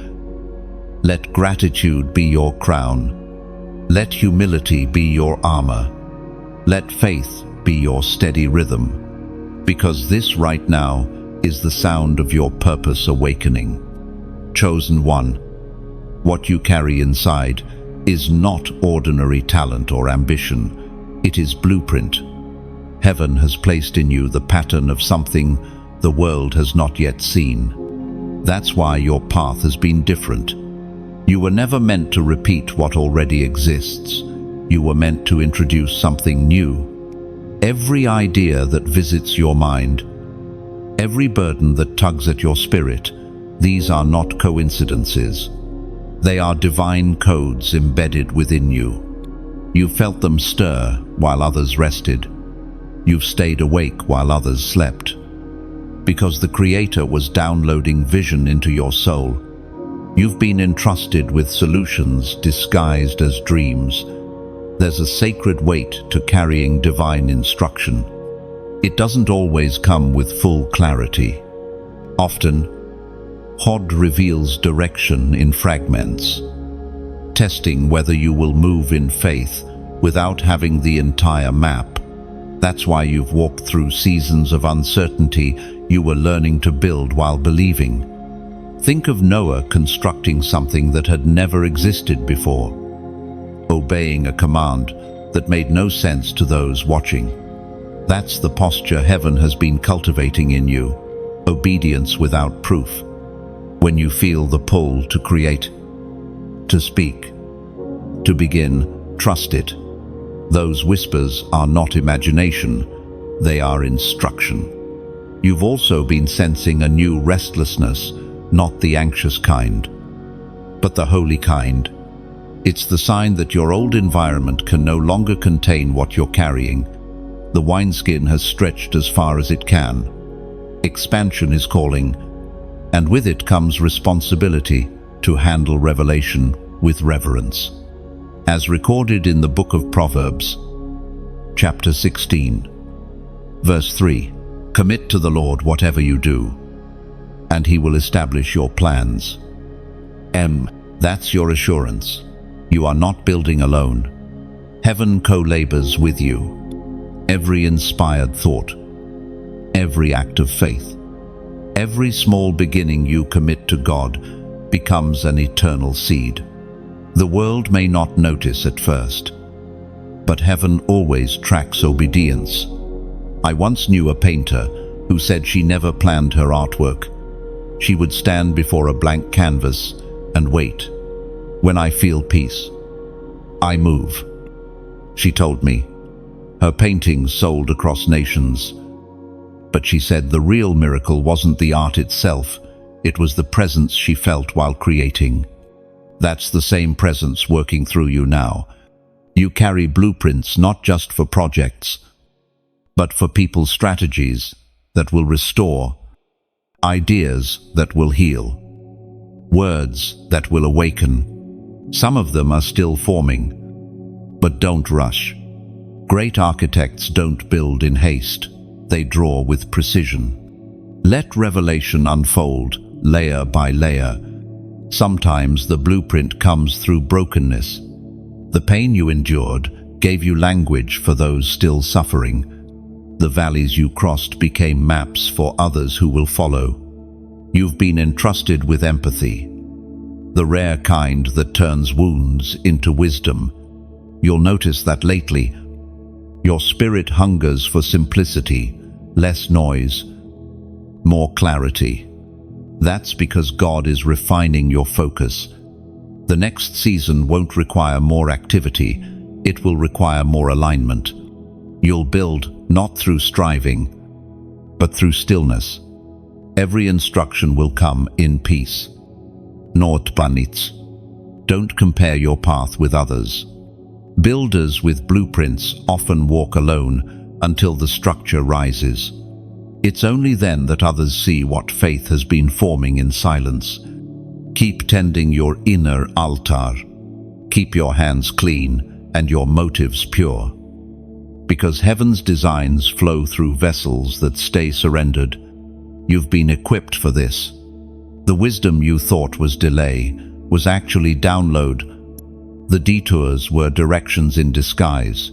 let gratitude be your crown. Let humility be your armor. Let faith be your steady rhythm. Because this right now is the sound of your purpose awakening. Chosen one, what you carry inside is not ordinary talent or ambition. It is blueprint. Heaven has placed in you the pattern of something the world has not yet seen. That's why your path has been different. You were never meant to repeat what already exists. You were meant to introduce something new. Every idea that visits your mind, every burden that tugs at your spirit, these are not coincidences. They are divine codes embedded within you. You've felt them stir while others rested. You've stayed awake while others slept. Because the Creator was downloading vision into your soul. You've been entrusted with solutions disguised as dreams. There's a sacred weight to carrying divine instruction. It doesn't always come with full clarity. Often, God reveals direction in fragments, testing whether you will move in faith without having the entire map. That's why you've walked through seasons of uncertainty. You were learning to build while believing. Think of Noah constructing something that had never existed before, obeying a command that made no sense to those watching. That's the posture heaven has been cultivating in you, obedience without proof. When you feel the pull to create, to speak, to begin, trust it. Those whispers are not imagination, they are instruction. You've also been sensing a new restlessness, not the anxious kind, but the holy kind. It's the sign that your old environment can no longer contain what you're carrying. The wineskin has stretched as far as it can. Expansion is calling, and with it comes responsibility to handle revelation with reverence. As recorded in the book of Proverbs, chapter 16, verse 3, commit to the Lord whatever you do, and He will establish your plans. That's your assurance. You are not building alone. Heaven co-labors with you. Every inspired thought, every act of faith, every small beginning you commit to God becomes an eternal seed. The world may not notice at first, but heaven always tracks obedience. I once knew a painter who said she never planned her artwork. She would stand before a blank canvas and wait. When I feel peace, I move, she told me. Her paintings sold across nations. But she said the real miracle wasn't the art itself, it was the presence she felt while creating. That's the same presence working through you now. You carry blueprints not just for projects, but for people's strategies that will restore, ideas that will heal, words that will awaken. Some of them are still forming, but don't rush. Great architects don't build in haste, they draw with precision. Let revelation unfold, layer by layer. Sometimes the blueprint comes through brokenness. The pain you endured gave you language for those still suffering. The valleys you crossed became maps for others who will follow. You've been entrusted with empathy, the rare kind that turns wounds into wisdom. You'll notice that lately, your spirit hungers for simplicity, less noise, more clarity. That's because God is refining your focus. The next season won't require more activity, it will require more alignment. You'll build not through striving, but through stillness. Every instruction will come in peace. Not banits. Don't compare your path with others. Builders with blueprints often walk alone until the structure rises. It's only then that others see what faith has been forming in silence. Keep tending your inner altar. Keep your hands clean and your motives pure. Because heaven's designs flow through vessels that stay surrendered. You've been equipped for this. The wisdom you thought was delay was actually download. The detours were directions in disguise.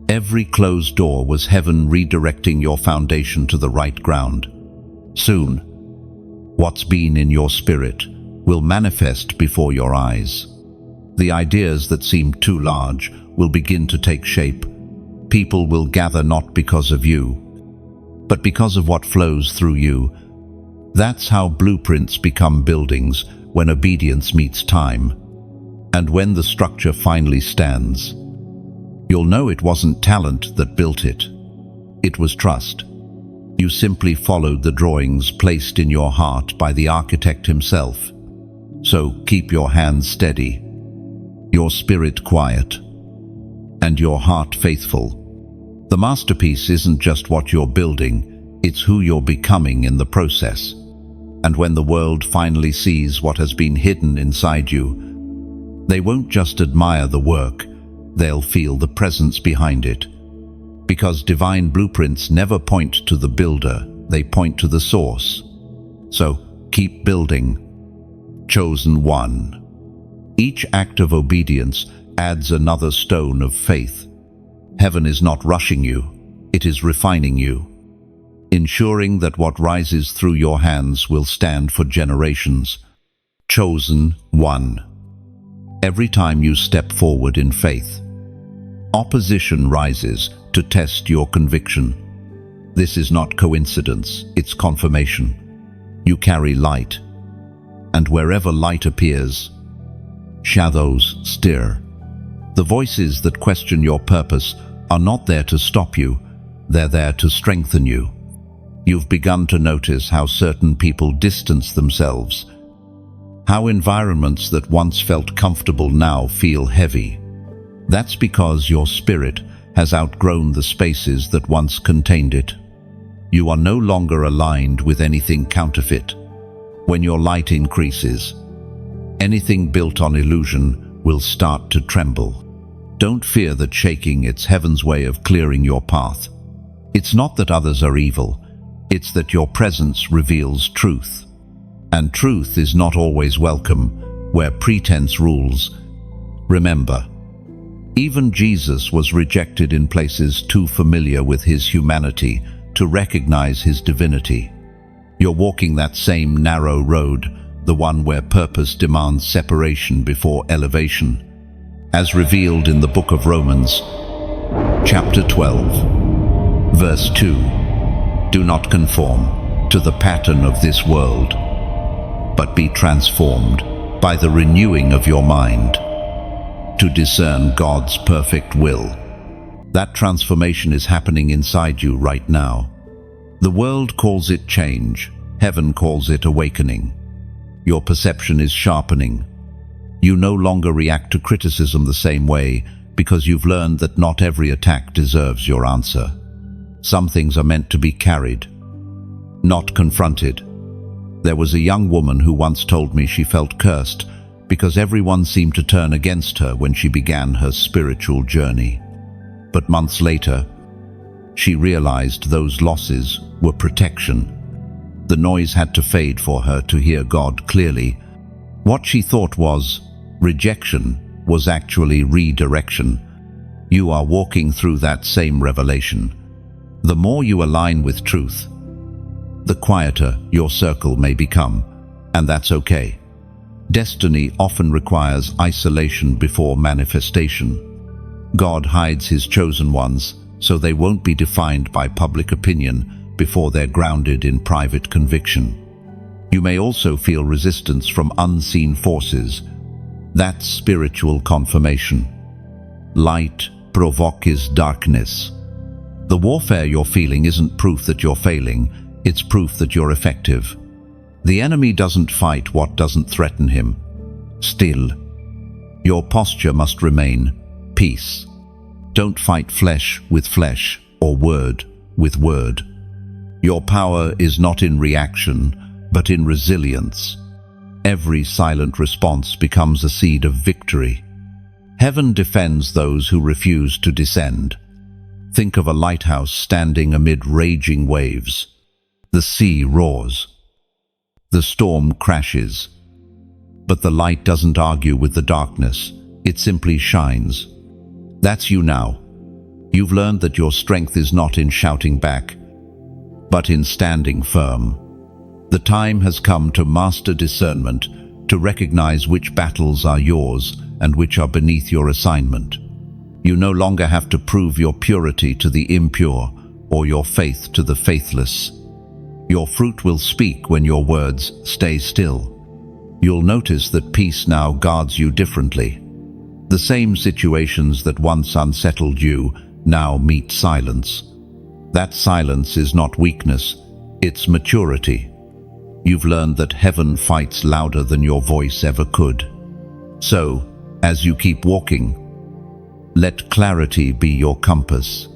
Every closed door was heaven redirecting your foundation to the right ground. Soon, what's been in your spirit will manifest before your eyes. The ideas that seem too large will begin to take shape. People will gather not because of you, but because of what flows through you. That's how blueprints become buildings, when obedience meets time. And when the structure finally stands, you'll know it wasn't talent that built it. It was trust. You simply followed the drawings placed in your heart by the architect himself. So keep your hands steady, your spirit quiet, and your heart faithful. The masterpiece isn't just what you're building, it's who you're becoming in the process. And when the world finally sees what has been hidden inside you, they won't just admire the work, they'll feel the presence behind it. Because divine blueprints never point to the builder, they point to the source. So keep building. Chosen one. Each act of obedience adds another stone of faith. Heaven is not rushing you, it is refining you, ensuring that what rises through your hands will stand for generations. Chosen one. Every time you step forward in faith, opposition rises to test your conviction. This is not coincidence, it's confirmation. You carry light, and wherever light appears, shadows stir. The voices that question your purpose are not there to stop you, they're there to strengthen you. You've begun to notice how certain people distance themselves, how environments that once felt comfortable now feel heavy. That's because your spirit has outgrown the spaces that once contained it. You are no longer aligned with anything counterfeit. When your light increases, anything built on illusion will start to tremble. Don't fear that shaking, it's heaven's way of clearing your path. It's not that others are evil, it's that your presence reveals truth. And truth is not always welcome where pretense rules. Remember, even Jesus was rejected in places too familiar with his humanity to recognize his divinity. You're walking that same narrow road, the one where purpose demands separation before elevation. As revealed in the book of Romans, chapter 12, verse 2, do not conform to the pattern of this world, but be transformed by the renewing of your mind to discern God's perfect will. That transformation is happening inside you right now. The world calls it change, heaven calls it awakening. Your perception is sharpening. You no longer react to criticism the same way because you've learned that not every attack deserves your answer. Some things are meant to be carried, not confronted. There was a young woman who once told me she felt cursed because everyone seemed to turn against her when she began her spiritual journey. But months later, she realized those losses were protection. The noise had to fade for her to hear God clearly. What she thought was rejection was actually redirection. You are walking through that same revelation. The more you align with truth, the quieter your circle may become, and that's okay. Destiny often requires isolation before manifestation. God hides his chosen ones so they won't be defined by public opinion before they're grounded in private conviction. You may also feel resistance from unseen forces. That's spiritual confirmation. Light provokes darkness. The warfare you're feeling isn't proof that you're failing, it's proof that you're effective. The enemy doesn't fight what doesn't threaten him. Still, your posture must remain peace. Don't fight flesh with flesh or word with word. Your power is not in reaction, but in resilience. Every silent response becomes a seed of victory. Heaven defends those who refuse to descend. Think of a lighthouse standing amid raging waves. The sea roars. The storm crashes. But the light doesn't argue with the darkness. It simply shines. That's you now. You've learned that your strength is not in shouting back, but in standing firm. The time has come to master discernment, to recognize which battles are yours and which are beneath your assignment. You no longer have to prove your purity to the impure or your faith to the faithless. Your fruit will speak when your words stay still. You'll notice that peace now guards you differently. The same situations that once unsettled you now meet silence. That silence is not weakness, it's maturity. You've learned that heaven fights louder than your voice ever could. So, as you keep walking, Let clarity be your compass.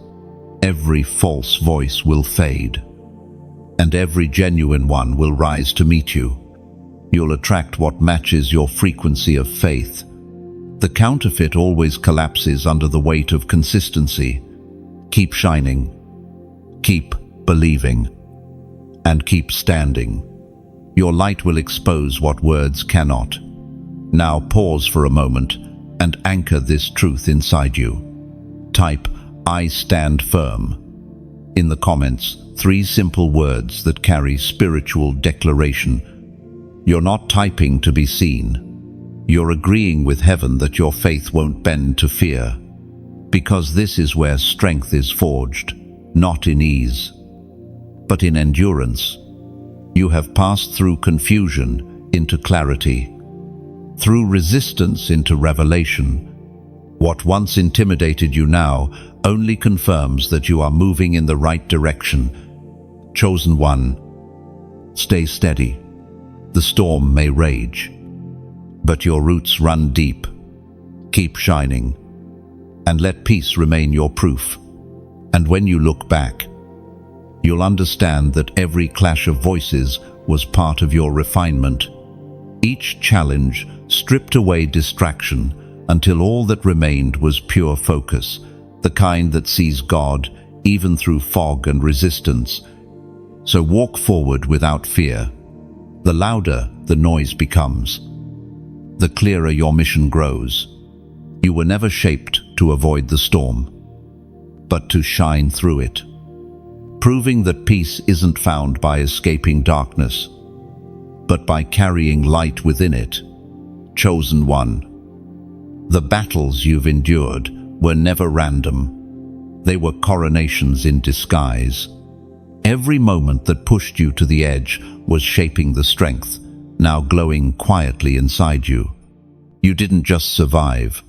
Every false voice will fade, and every genuine one will rise to meet you. You'll attract what matches your frequency of faith. The counterfeit always collapses under the weight of consistency. Keep shining, keep believing, and keep standing. Your light will expose what words cannot. Now pause for a moment and anchor this truth inside you. Type, "I stand firm," in the comments, 3 simple words that carry spiritual declaration. You're not typing to be seen. You're agreeing with heaven that your faith won't bend to fear. Because this is where strength is forged, not in ease, but in endurance. You have passed through confusion into clarity, through resistance into revelation. What once intimidated you now only confirms that you are moving in the right direction. Chosen one, stay steady. The storm may rage, but your roots run deep. Keep shining, and let peace remain your proof. And when you look back, you'll understand that every clash of voices was part of your refinement. Each challenge stripped away distraction until all that remained was pure focus, the kind that sees God even through fog and resistance. So walk forward without fear. The louder the noise becomes, the clearer your mission grows. You were never shaped to avoid the storm, but to shine through it, proving that peace isn't found by escaping darkness, but by carrying light within it. Chosen one, the battles you've endured were never random. They were coronations in disguise. Every moment that pushed you to the edge was shaping the strength, now glowing quietly inside you. You didn't just survive.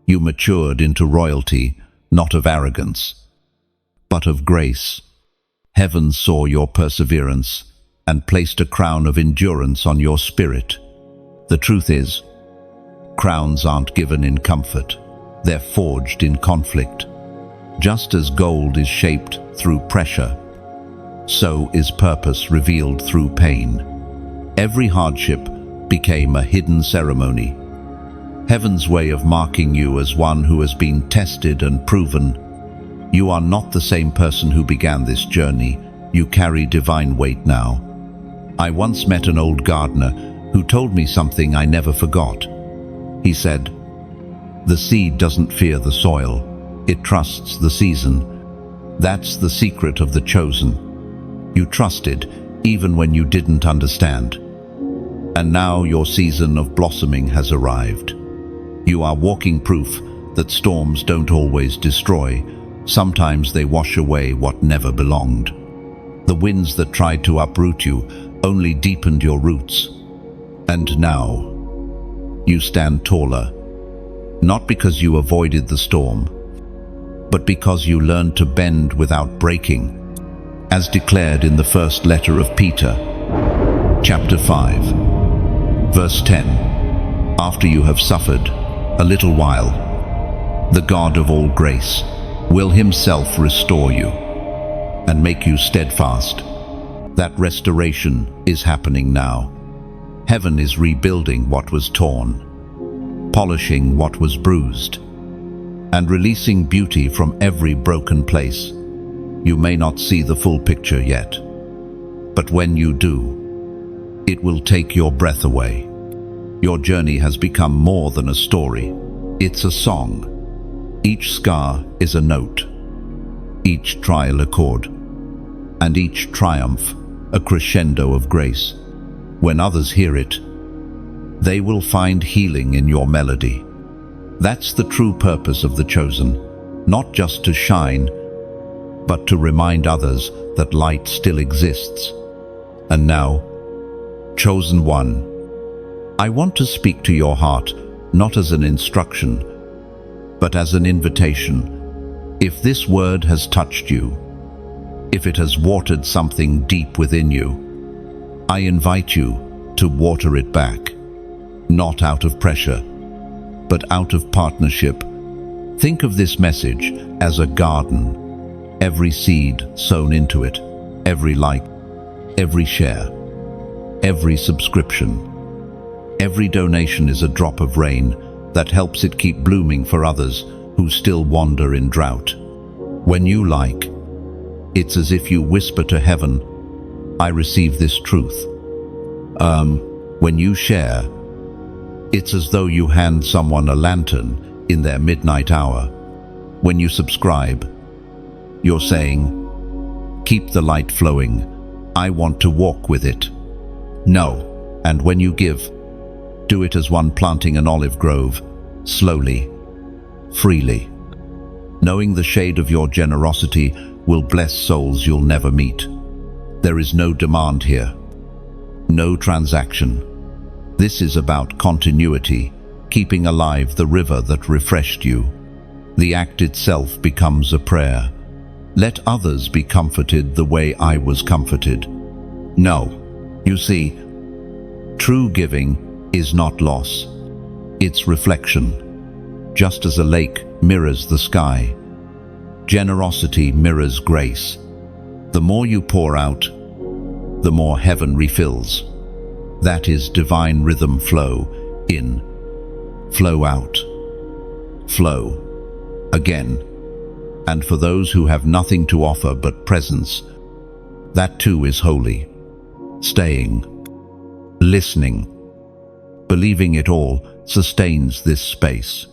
You matured into royalty, not of arrogance, but of grace. Heaven saw your perseverance and placed a crown of endurance on your spirit. The truth is, crowns aren't given in comfort. They're forged in conflict. Just as gold is shaped through pressure, so is purpose revealed through pain. Every hardship became a hidden ceremony, heaven's way of marking you as one who has been tested and proven. You are not the same person who began this journey. You carry divine weight now. I once met an old gardener who told me something I never forgot. He said, "The seed doesn't fear the soil, it trusts the season." That's the secret of the chosen. You trusted even when you didn't understand. And now your season of blossoming has arrived. You are walking proof that storms don't always destroy. Sometimes they wash away what never belonged. The winds that tried to uproot you only deepened your roots. And now, you stand taller, not because you avoided the storm, but because you learned to bend without breaking, as declared in the first letter of Peter, chapter 5, verse 10. After you have suffered a little while, the God of all grace will himself restore you and make you steadfast. That restoration is happening now. Heaven is rebuilding what was torn, polishing what was bruised, and releasing beauty from every broken place. You may not see the full picture yet, but when you do, it will take your breath away. Your journey has become more than a story. It's a song. Each scar is a note, each trial a chord, and each triumph a crescendo of grace. When others hear it, they will find healing in your melody. That's the true purpose of the chosen, not just to shine, but to remind others that light still exists. And now, chosen one, I want to speak to your heart, not as an instruction, but as an invitation. If this word has touched you, if it has watered something deep within you, I invite you to water it back, not out of pressure, but out of partnership. Think of this message as a garden. Every seed sown into it, every like, every share, every subscription, every donation is a drop of rain that helps it keep blooming for others who still wander in drought. When you like, it's as if you whisper to heaven, "I receive this truth." When you share, it's as though you hand someone a lantern in their midnight hour. When you subscribe, you're saying, "Keep the light flowing. I want to walk with it." No. And when you give, do it as one planting an olive grove, slowly, freely, knowing the shade of your generosity will bless souls you'll never meet. There is no demand here, no transaction. This is about continuity, keeping alive the river that refreshed you. The act itself becomes a prayer. Let others be comforted the way I was comforted. No, you see, true giving is not loss, it's reflection. Just as a lake mirrors the sky, generosity mirrors grace. The more you pour out, the more heaven refills. That is divine rhythm flow in, flow out, flow again. And for those who have nothing to offer but presence, that too is holy. Staying, listening, believing it all sustains this space.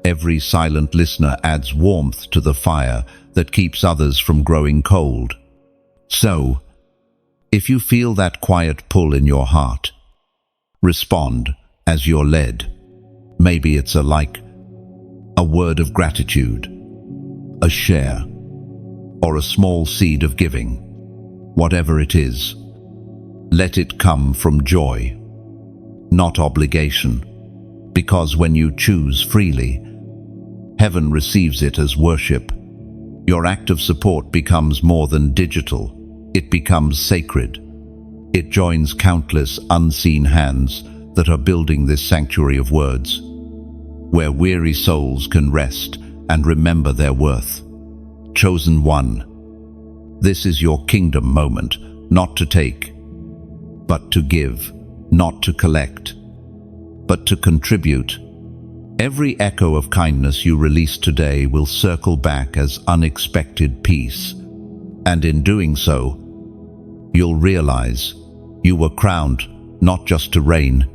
Every silent listener adds warmth to the fire that keeps others from growing cold. So, if you feel that quiet pull in your heart, respond as you're led. Maybe it's a like, a word of gratitude, a share, or a small seed of giving. Whatever it is, let it come from joy, not obligation, because when you choose freely, heaven receives it as worship. Your act of support becomes more than digital. It becomes sacred. It joins countless unseen hands that are building this sanctuary of words, where weary souls can rest and remember their worth. Chosen one, this is your kingdom moment, not to take, but to give, not to collect, but to contribute. Every echo of kindness you release today will circle back as unexpected peace, and in doing so, you'll realize you were crowned not just to reign,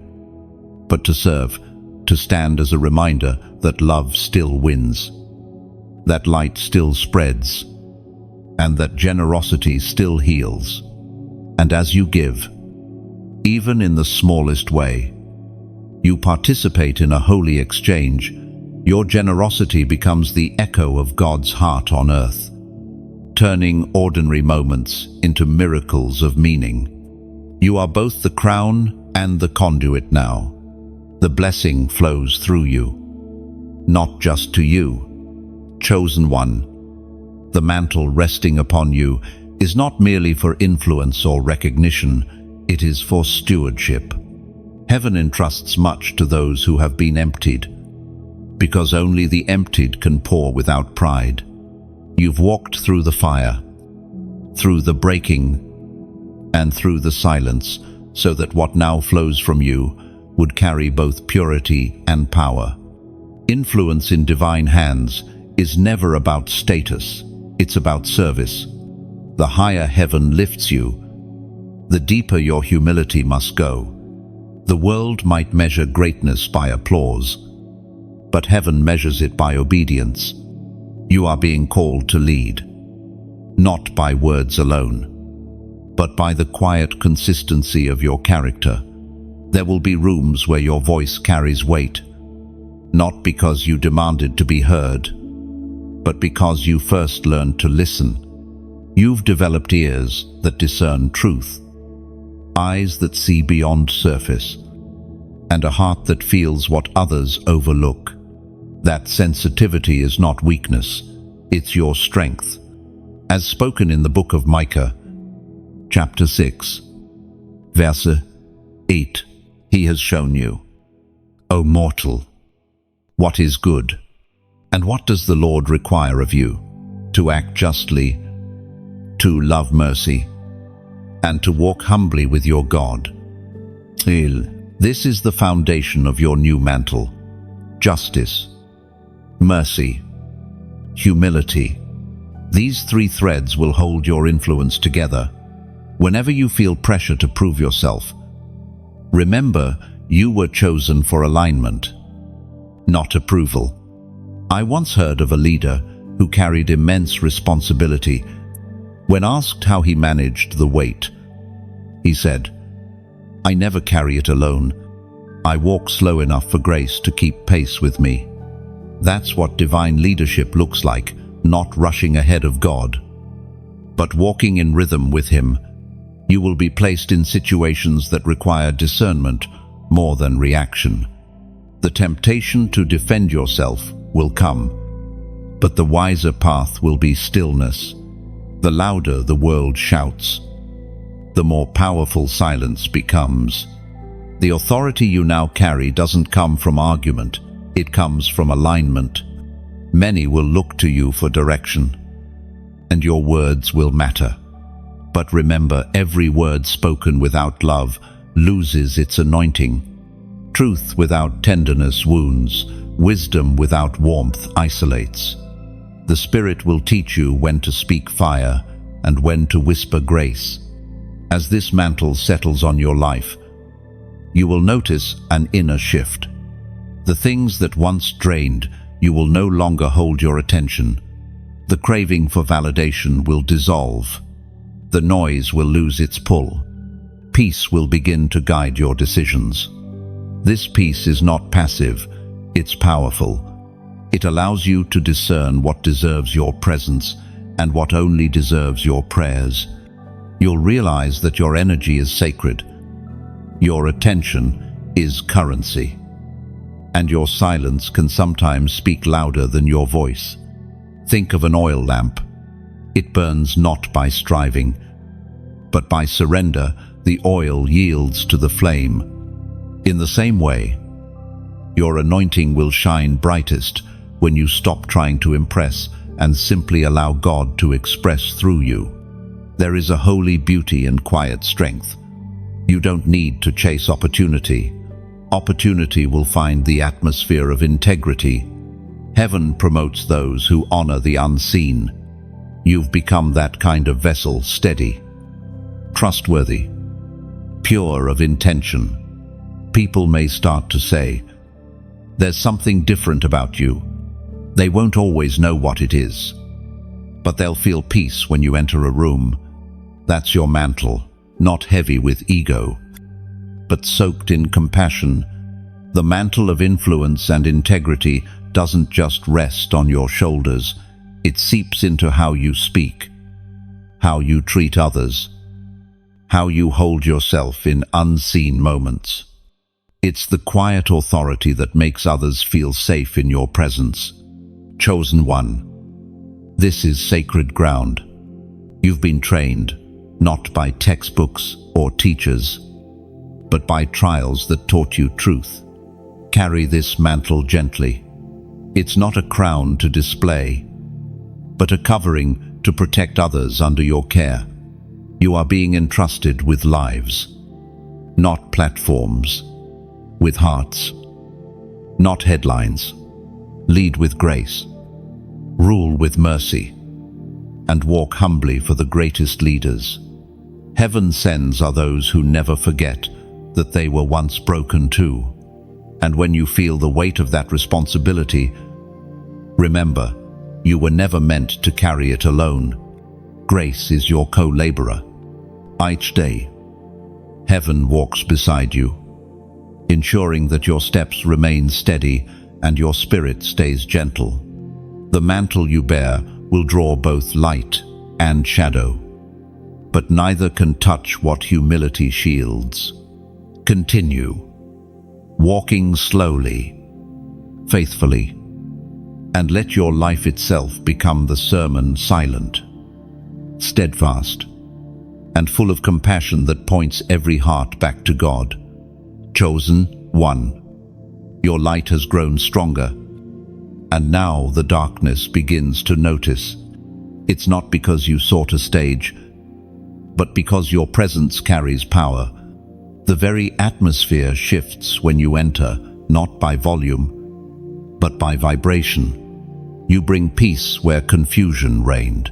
but to serve, to stand as a reminder that love still wins, that light still spreads, and that generosity still heals. And as you give, even in the smallest way, you participate in a holy exchange. Your generosity becomes the echo of God's heart on earth, turning ordinary moments into miracles of meaning. You are both the crown and the conduit now. The blessing flows through you, not just to you. Chosen one, the mantle resting upon you is not merely for influence or recognition, it is for stewardship. Heaven entrusts much to those who have been emptied, because only the emptied can pour without pride. You've walked through the fire, through the breaking, and through the silence, so that what now flows from you would carry both purity and power. Influence in divine hands is never about status, it's about service. The higher heaven lifts you, the deeper your humility must go. The world might measure greatness by applause, but heaven measures it by obedience. You are being called to lead, not by words alone, but by the quiet consistency of your character. There will be rooms where your voice carries weight, not because you demanded to be heard, but because you first learned to listen. You've developed ears that discern truth, eyes that see beyond surface, and a heart that feels what others overlook. That sensitivity is not weakness, it's your strength. As spoken in the book of Micah, chapter 6, verse 8, He has shown you, O mortal, what is good. And what does the Lord require of you? To act justly, to love mercy, and to walk humbly with your God. This is the foundation of your new mantle. Justice, mercy, humility. These three threads will hold your influence together. Whenever you feel pressure to prove yourself, remember you were chosen for alignment, not approval. I once heard of a leader who carried immense responsibility. When asked how he managed the weight, he said, "I never carry it alone. I walk slow enough for grace to keep pace with me." That's what divine leadership looks like, not rushing ahead of God, but walking in rhythm with Him. You will be placed in situations that require discernment more than reaction. The temptation to defend yourself will come, but the wiser path will be stillness. The louder the world shouts, the more powerful silence becomes. The authority you now carry doesn't come from argument, it comes from alignment. Many will look to you for direction, and your words will matter. But remember, every word spoken without love loses its anointing. Truth without tenderness wounds, wisdom without warmth isolates. The Spirit will teach you when to speak fire and when to whisper grace. As this mantle settles on your life, you will notice an inner shift. The things that once drained you will no longer hold your attention. The craving for validation will dissolve. The noise will lose its pull. Peace will begin to guide your decisions. This peace is not passive, it's powerful. It allows you to discern what deserves your presence and what only deserves your prayers. You'll realize that your energy is sacred. Your attention is currency. And your silence can sometimes speak louder than your voice. Think of an oil lamp. It burns not by striving, but by surrender. The oil yields to the flame. In the same way, your anointing will shine brightest when you stop trying to impress and simply allow God to express through you. There is a holy beauty and quiet strength. You don't need to chase opportunity. Opportunity will find the atmosphere of integrity. Heaven promotes those who honor the unseen. You've become that kind of vessel, steady, trustworthy, pure of intention. People may start to say, "There's something different about you." They won't always know what it is, but they'll feel peace when you enter a room. That's your mantle, not heavy with ego, but soaked in compassion. The mantle of influence and integrity doesn't just rest on your shoulders. It seeps into how you speak, how you treat others, how you hold yourself in unseen moments. It's the quiet authority that makes others feel safe in your presence. Chosen one. This is sacred ground. You've been trained, not by textbooks or teachers, but by trials that taught you truth. Carry this mantle gently. It's not a crown to display, but a covering to protect others under your care. You are being entrusted with lives, not platforms, with hearts, not headlines. Lead with grace, rule with mercy, and walk humbly for the greatest leaders. Heaven sends are those who never forget that they were once broken too. And when you feel the weight of that responsibility, remember, you were never meant to carry it alone. Grace is your co-laborer. Each day, heaven walks beside you, ensuring that your steps remain steady and your spirit stays gentle. The mantle you bear will draw both light and shadow, but neither can touch what humility shields. Continue, walking slowly, faithfully, and let your life itself become the sermon, silent, steadfast, and full of compassion that points every heart back to God. Chosen one. Your light has grown stronger. And now the darkness begins to notice. It's not because you sought a stage, but because your presence carries power. The very atmosphere shifts when you enter, not by volume, but by vibration. You bring peace where confusion reigned.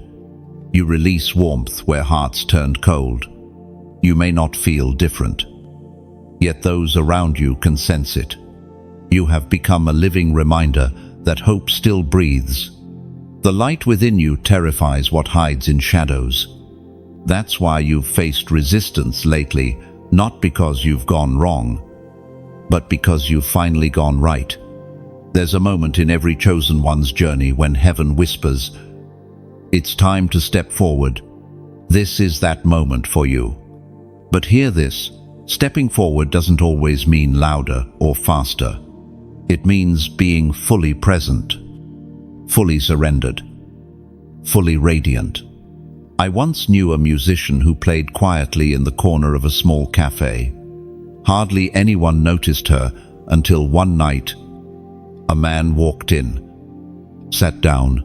You release warmth where hearts turned cold. You may not feel different, yet those around you can sense it. You have become a living reminder that hope still breathes. The light within you terrifies what hides in shadows. That's why you've faced resistance lately, not because you've gone wrong, but because you've finally gone right. There's a moment in every chosen one's journey when heaven whispers, "It's time to step forward." This is that moment for you. But hear this, stepping forward doesn't always mean louder or faster. It means being fully present, fully surrendered, fully radiant. I once knew a musician who played quietly in the corner of a small cafe. Hardly anyone noticed her until one night, a man walked in, sat down,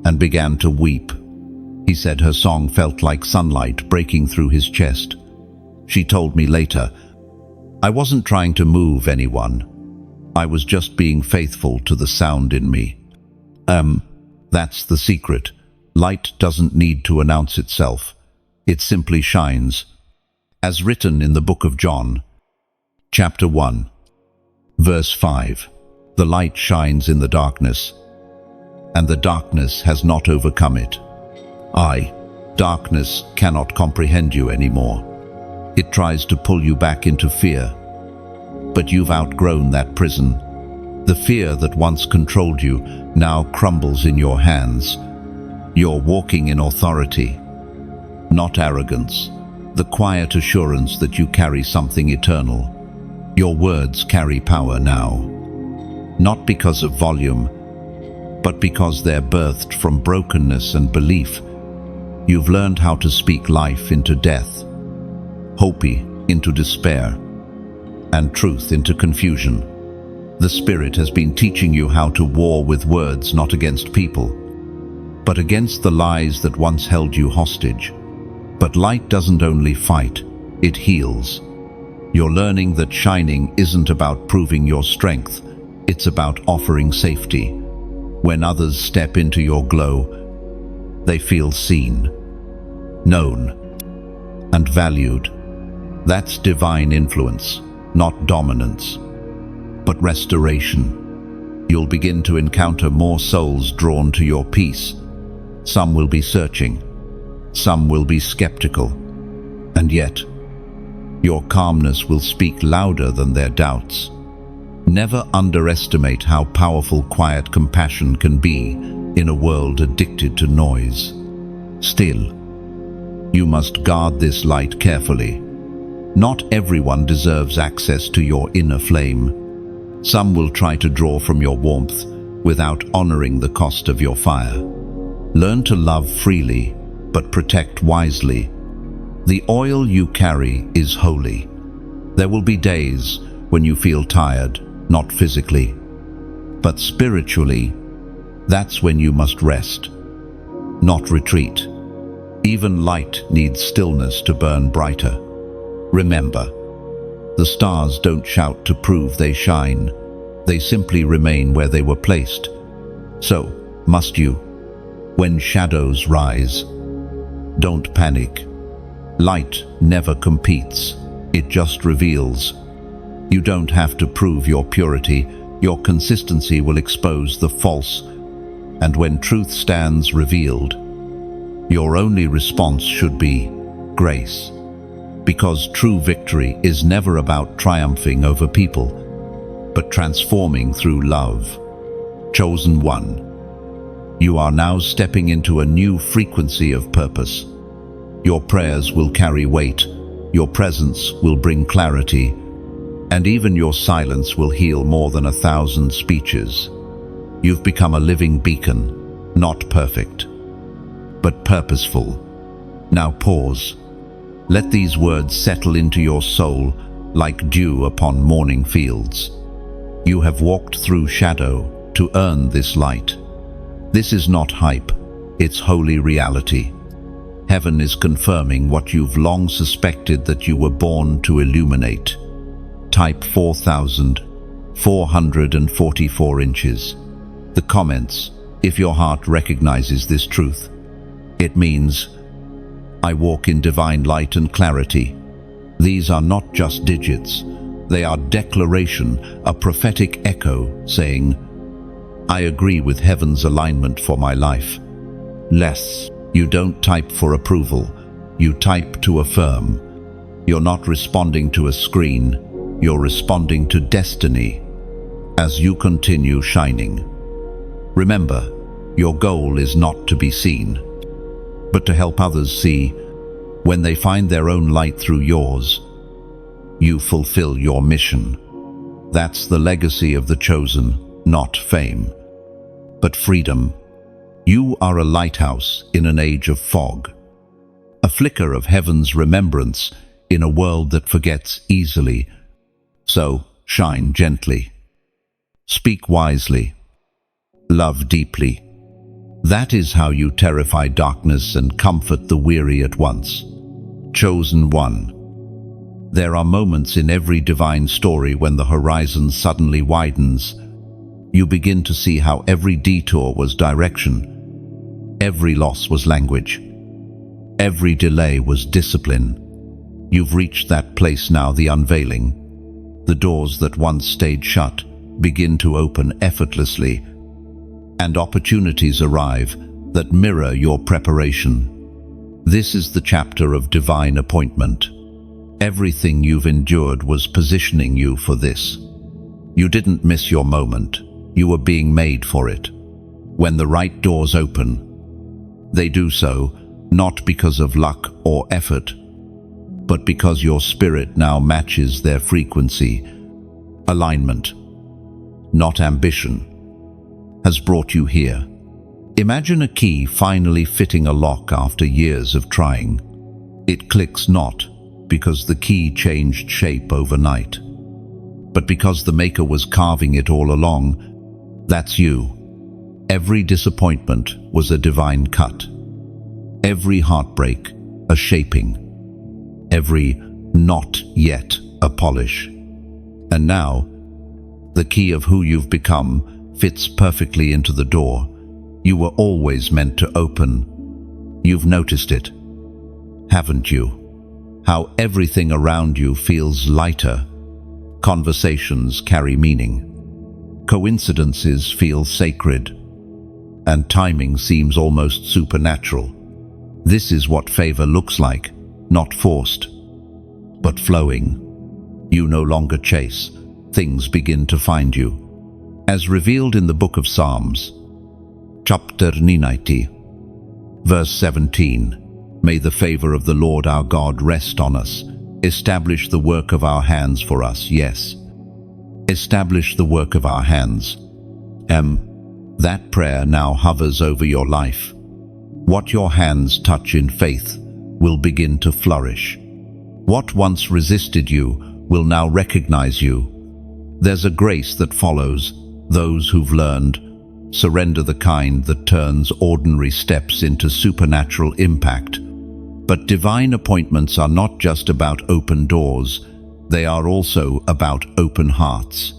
and began to weep. He said her song felt like sunlight breaking through his chest. She told me later, "I wasn't trying to move anyone. I was just being faithful to the sound in me." That's the secret. Light doesn't need to announce itself. It simply shines. As written in the book of John, chapter 1, verse 5, "The light shines in the darkness, and the darkness has not overcome it." Darkness cannot comprehend you anymore. It tries to pull you back into fear. But you've outgrown that prison. The fear that once controlled you now crumbles in your hands. You're walking in authority, not arrogance, the quiet assurance that you carry something eternal. Your words carry power now, not because of volume, but because they're birthed from brokenness and belief. You've learned how to speak life into death, hope into despair, and truth into confusion. The Spirit has been teaching you how to war with words not against people, but against the lies that once held you hostage. But light doesn't only fight, it heals. You're learning that shining isn't about proving your strength, it's about offering safety. When others step into your glow, they feel seen, known, and valued. That's divine influence, not dominance, but restoration. You'll begin to encounter more souls drawn to your peace. Some will be searching, some will be skeptical, and yet, your calmness will speak louder than their doubts. Never underestimate how powerful quiet compassion can be in a world addicted to noise. Still, you must guard this light carefully. Not everyone deserves access to your inner flame. Some will try to draw from your warmth without honoring the cost of your fire. Learn to love freely, but protect wisely. The oil you carry is holy. There will be days when you feel tired, not physically, but spiritually. That's when you must rest, not retreat. Even light needs stillness to burn brighter. Remember, the stars don't shout to prove they shine. They simply remain where they were placed. So, must you, when shadows rise, don't panic. Light never competes, it just reveals. You don't have to prove your purity. Your consistency will expose the false, and when truth stands revealed, your only response should be grace. Because true victory is never about triumphing over people, but transforming through love. Chosen one, you are now stepping into a new frequency of purpose. Your prayers will carry weight, your presence will bring clarity, and even your silence will heal more than 1,000 speeches. You've become a living beacon, not perfect, but purposeful. Now pause. Let these words settle into your soul like dew upon morning fields. You have walked through shadow to earn this light. This is not hype, it's holy reality. Heaven is confirming what you've long suspected that you were born to illuminate. Type 4,444 inches. The comments, if your heart recognizes this truth. It means, I walk in divine light and clarity. These are not just digits. They are declaration, a prophetic echo saying, I agree with heaven's alignment for my life. Less. You don't type for approval. You type to affirm. You're not responding to a screen. You're responding to destiny. As you continue shining. Remember, your goal is not to be seen, but to help others see. When they find their own light through yours, you fulfill your mission. That's the legacy of the chosen, not fame, but freedom. You are a lighthouse in an age of fog, a flicker of heaven's remembrance in a world that forgets easily. So, shine gently. Speak wisely. Love deeply. That is how you terrify darkness and comfort the weary at once. Chosen one. There are moments in every divine story when the horizon suddenly widens. You begin to see how every detour was direction. Every loss was language. Every delay was discipline. You've reached that place now, the unveiling. The doors that once stayed shut begin to open effortlessly, and opportunities arrive that mirror your preparation. This is the chapter of divine appointment. Everything you've endured was positioning you for this. You didn't miss your moment. You were being made for it. When the right doors open, they do so not because of luck or effort, but because your spirit now matches their frequency. Alignment, not ambition, has brought you here. Imagine a key finally fitting a lock after years of trying. It clicks not because the key changed shape overnight, but because the maker was carving it all along. That's you. Every disappointment was a divine cut. Every heartbreak, a shaping. Every not yet, a polish. And now, the key of who you've become fits perfectly into the door you were always meant to open. You've noticed it, haven't you? How everything around you feels lighter. Conversations carry meaning. Coincidences feel sacred. And timing seems almost supernatural. This is what favor looks like, not forced, but flowing. You no longer chase. Things begin to find you. As revealed in the book of Psalms, chapter 90, verse 17, may the favor of the Lord our God rest on us. Establish the work of our hands for us, yes. Establish the work of our hands. That prayer now hovers over your life. What your hands touch in faith will begin to flourish. What once resisted you will now recognize you. There's a grace that follows those who've learned. Surrender, the kind that turns ordinary steps into supernatural impact. But divine appointments are not just about open doors, they are also about open hearts.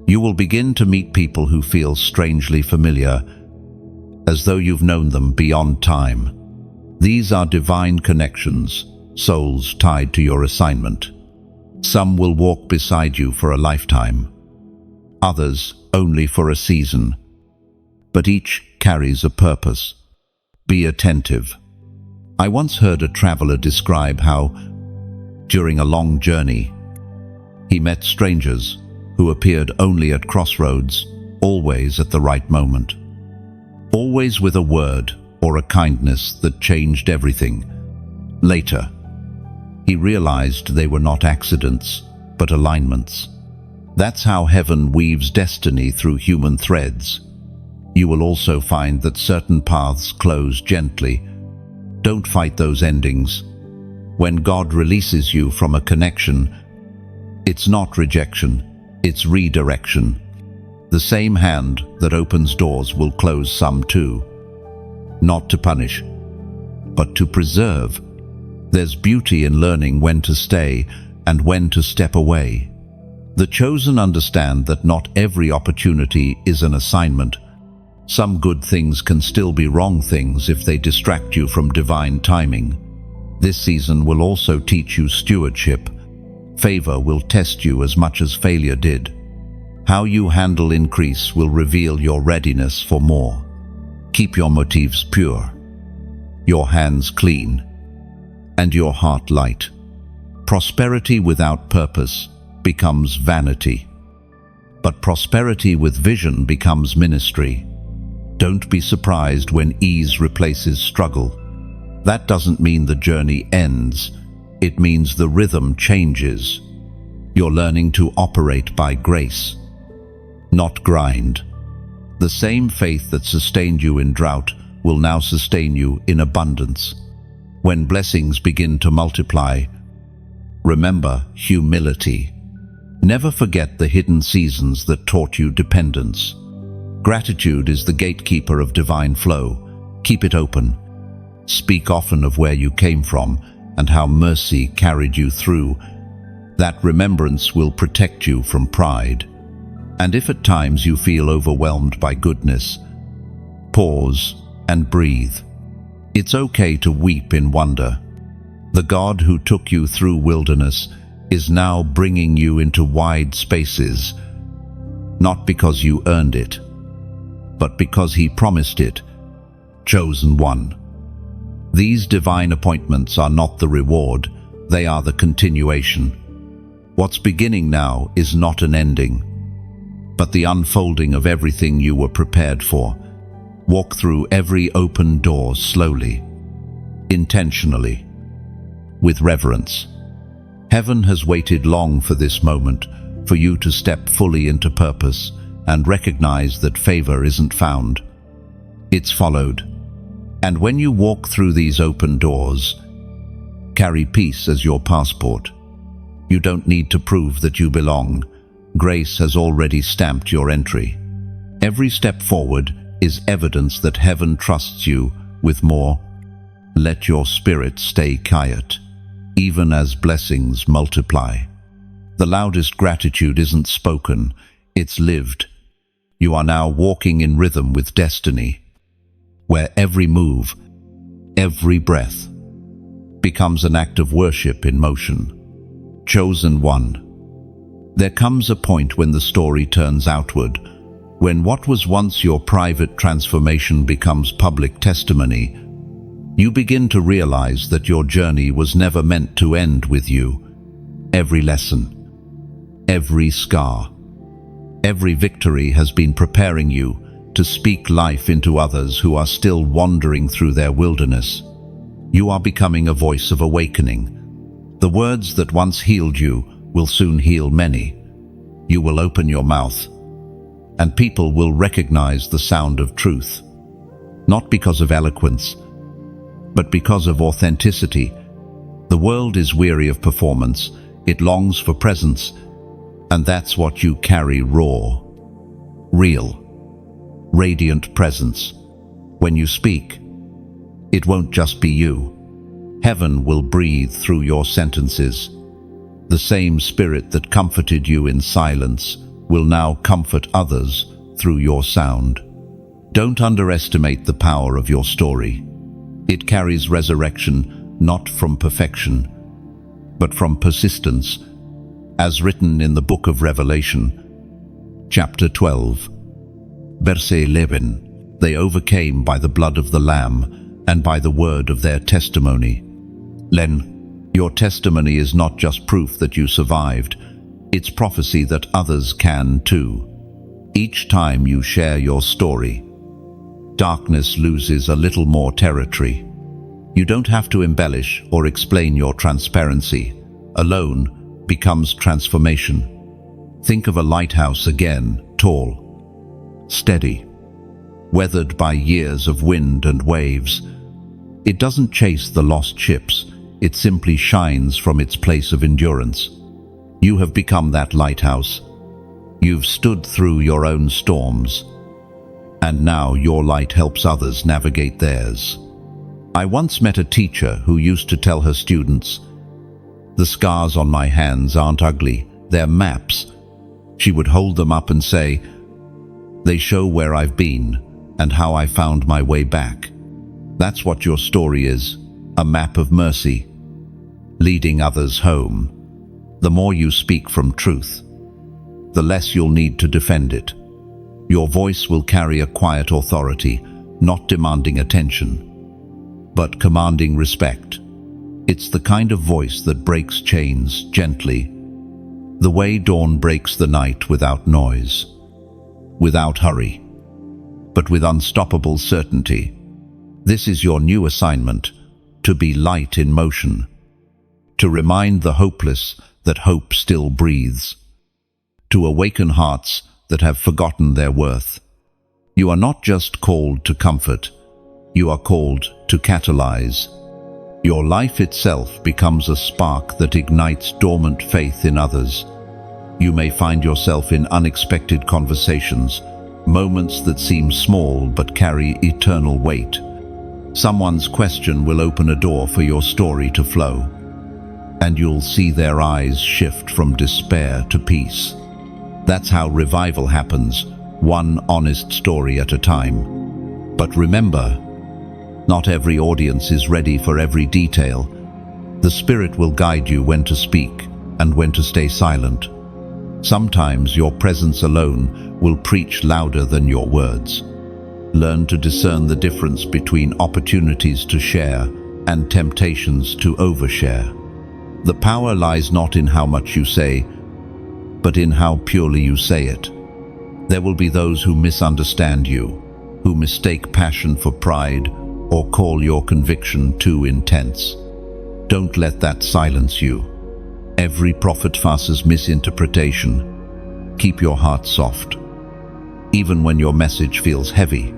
You will begin to meet people who feel strangely familiar, as though you've known them beyond time. These are divine connections, souls tied to your assignment. Some will walk beside you for a lifetime, others only for a season. But each carries a purpose. Be attentive. I once heard a traveler describe how, during a long journey, he met strangers who appeared only at crossroads, always at the right moment. Always with a word or a kindness that changed everything. Later, he realized they were not accidents, but alignments. That's how heaven weaves destiny through human threads. You will also find that certain paths close gently. Don't fight those endings. When God releases you from a connection, it's not rejection, it's redirection. The same hand that opens doors will close some too. Not to punish, but to preserve. There's beauty in learning when to stay and when to step away. The chosen understand that not every opportunity is an assignment. Some good things can still be wrong things if they distract you from divine timing. This season will also teach you stewardship. Favor will test you as much as failure did. How you handle increase will reveal your readiness for more. Keep your motives pure, your hands clean, and your heart light. Prosperity without purpose becomes vanity, but prosperity with vision becomes ministry. Don't be surprised when ease replaces struggle. That doesn't mean the journey ends. It means the rhythm changes. You're learning to operate by grace, not grind. The same faith that sustained you in drought will now sustain you in abundance. When blessings begin to multiply, remember humility. Never forget the hidden seasons that taught you dependence. Gratitude is the gatekeeper of divine flow. Keep it open. Speak often of where you came from and how mercy carried you through. That remembrance will protect you from pride. And if at times you feel overwhelmed by goodness, pause and breathe. It's okay to weep in wonder. The God who took you through wilderness is now bringing you into wide spaces, not because you earned it, but because He promised it. Chosen one. These divine appointments are not the reward, they are the continuation. What's beginning now is not an ending, but the unfolding of everything you were prepared for. Walk through every open door slowly, intentionally, with reverence. Heaven has waited long for this moment, for you to step fully into purpose and recognize that favor isn't found, it's followed. And when you walk through these open doors, carry peace as your passport. You don't need to prove that you belong. Grace has already stamped your entry. Every step forward is evidence that heaven trusts you with more. Let your spirit stay quiet, even as blessings multiply. The loudest gratitude isn't spoken, it's lived. You are now walking in rhythm with destiny, where every move, every breath, becomes an act of worship in motion. Chosen one. There comes a point when the story turns outward, when what was once your private transformation becomes public testimony. You begin to realize that your journey was never meant to end with you. Every lesson, every scar, every victory has been preparing you to speak life into others who are still wandering through their wilderness. You are becoming a voice of awakening. The words that once healed you will soon heal many. You will open your mouth, and people will recognize the sound of truth, not because of eloquence, but because of authenticity. The world is weary of performance. It longs for presence, and that's what you carry: raw, real, radiant presence. When you speak, it won't just be you. Heaven will breathe through your sentences. The same Spirit that comforted you in silence will now comfort others through your sound. Don't underestimate the power of your story. It carries resurrection not from perfection, but from persistence, as written in the book of Revelation, chapter 12, verse 11. They overcame by the blood of the Lamb and by the word of their testimony. Your testimony is not just proof that you survived, it's prophecy that others can too. Each time you share your story, darkness loses a little more territory. You don't have to embellish or explain your transparency. Alone becomes transformation. Think of a lighthouse again, tall, steady, weathered by years of wind and waves. It doesn't chase the lost ships, it simply shines from its place of endurance. You have become that lighthouse, You've stood through your own storms, and now your light helps others navigate theirs. I once met a teacher who used to tell her students, "The scars on my hands aren't ugly, they're maps." She would hold them up and say, "They show where I've been and how I found my way back." That's what your story is, a map of mercy, leading others home. The more you speak from truth, the less you'll need to defend it. Your voice will carry a quiet authority, not demanding attention, but commanding respect. It's the kind of voice that breaks chains gently, the way dawn breaks the night without noise, without hurry, but with unstoppable certainty. This is your new assignment, to be light in motion, to remind the hopeless that hope still breathes, to awaken hearts that have forgotten their worth. You are not just called to comfort, you are called to catalyze. Your life itself becomes a spark that ignites dormant faith in others. You may find yourself in unexpected conversations, moments that seem small but carry eternal weight. Someone's question will open a door for your story to flow, and you'll see their eyes shift from despair to peace. That's how revival happens, one honest story at a time. But remember, not every audience is ready for every detail. The Spirit will guide you when to speak and when to stay silent. Sometimes your presence alone will preach louder than your words. Learn to discern the difference between opportunities to share and temptations to overshare. The power lies not in how much you say, but in how purely you say it. There will be those who misunderstand you, who mistake passion for pride, or call your conviction too intense. Don't let that silence you. Every prophet faces misinterpretation. Keep your heart soft. Even when your message feels heavy,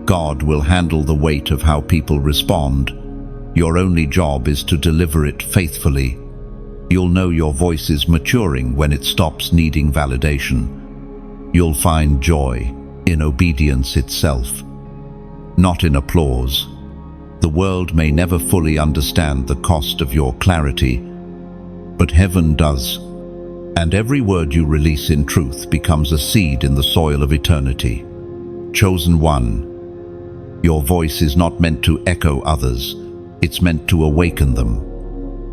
God will handle the weight of how people respond. Your only job is to deliver it faithfully. You'll know your voice is maturing when it stops needing validation. You'll find joy in obedience itself, not in applause. The world may never fully understand the cost of your clarity, but heaven does. And every word you release in truth becomes a seed in the soil of eternity. Chosen one, your voice is not meant to echo others, it's meant to awaken them.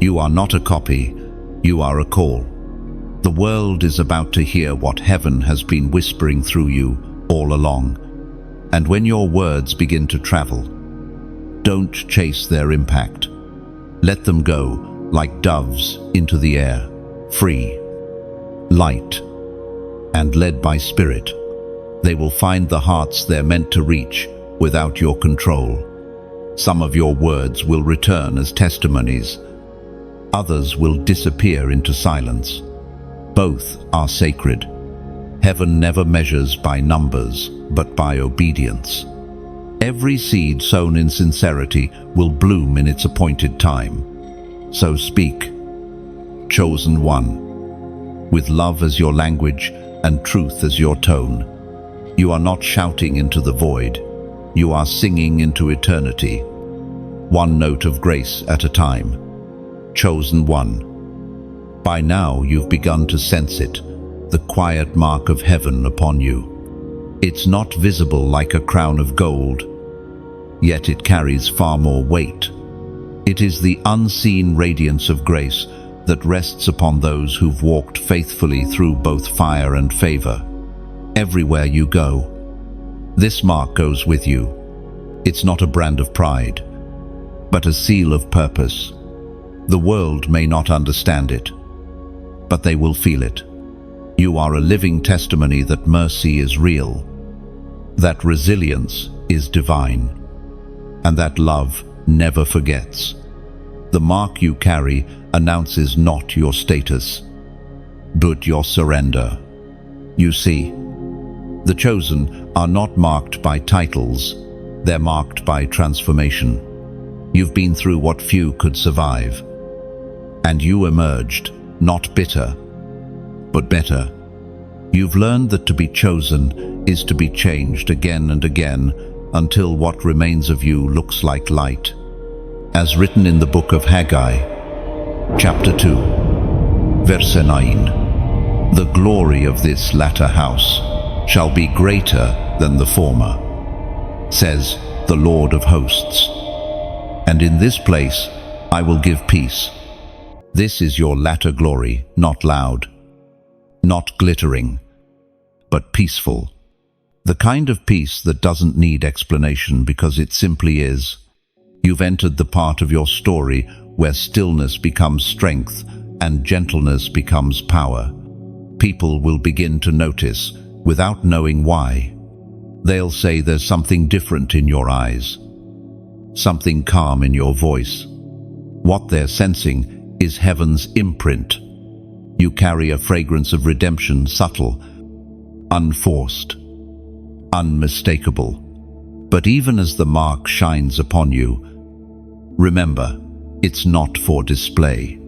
You are not a copy, you are a call. The world is about to hear what heaven has been whispering through you all along. And when your words begin to travel, don't chase their impact. Let them go like doves into the air, free, light, and led by Spirit. They will find the hearts they're meant to reach without your control. Some of your words will return as testimonies. Others will disappear into silence. Both are sacred. Heaven never measures by numbers, but by obedience. Every seed sown in sincerity will bloom in its appointed time. So speak, chosen one, with love as your language and truth as your tone. You are not shouting into the void. You are singing into eternity, one note of grace at a time. Chosen one. By now you've begun to sense it, the quiet mark of heaven upon you. It's not visible like a crown of gold, yet it carries far more weight. It is the unseen radiance of grace that rests upon those who've walked faithfully through both fire and favor. Everywhere you go, this mark goes with you. It's not a brand of pride, but a seal of purpose. The world may not understand it, but they will feel it. You are a living testimony that mercy is real, that resilience is divine, and that love never forgets. The mark you carry announces not your status, but your surrender. You see, the chosen are not marked by titles, they're marked by transformation. You've been through what few could survive, and you emerged not bitter, but better. You've learned that to be chosen is to be changed again and again until what remains of you looks like light. As written in the book of Haggai, chapter 2, verse 9, "The glory of this latter house shall be greater than the former, says the Lord of hosts. And in this place I will give peace. This is your latter glory, not loud, not glittering, but peaceful. The kind of peace that doesn't need explanation because it simply is. You've entered the part of your story where stillness becomes strength and gentleness becomes power. People will begin to notice without knowing why. They'll say there's something different in your eyes, something calm in your voice. What they're sensing is heaven's imprint. You carry a fragrance of redemption, subtle, unforced, unmistakable. But even as the mark shines upon you, remember, it's not for display.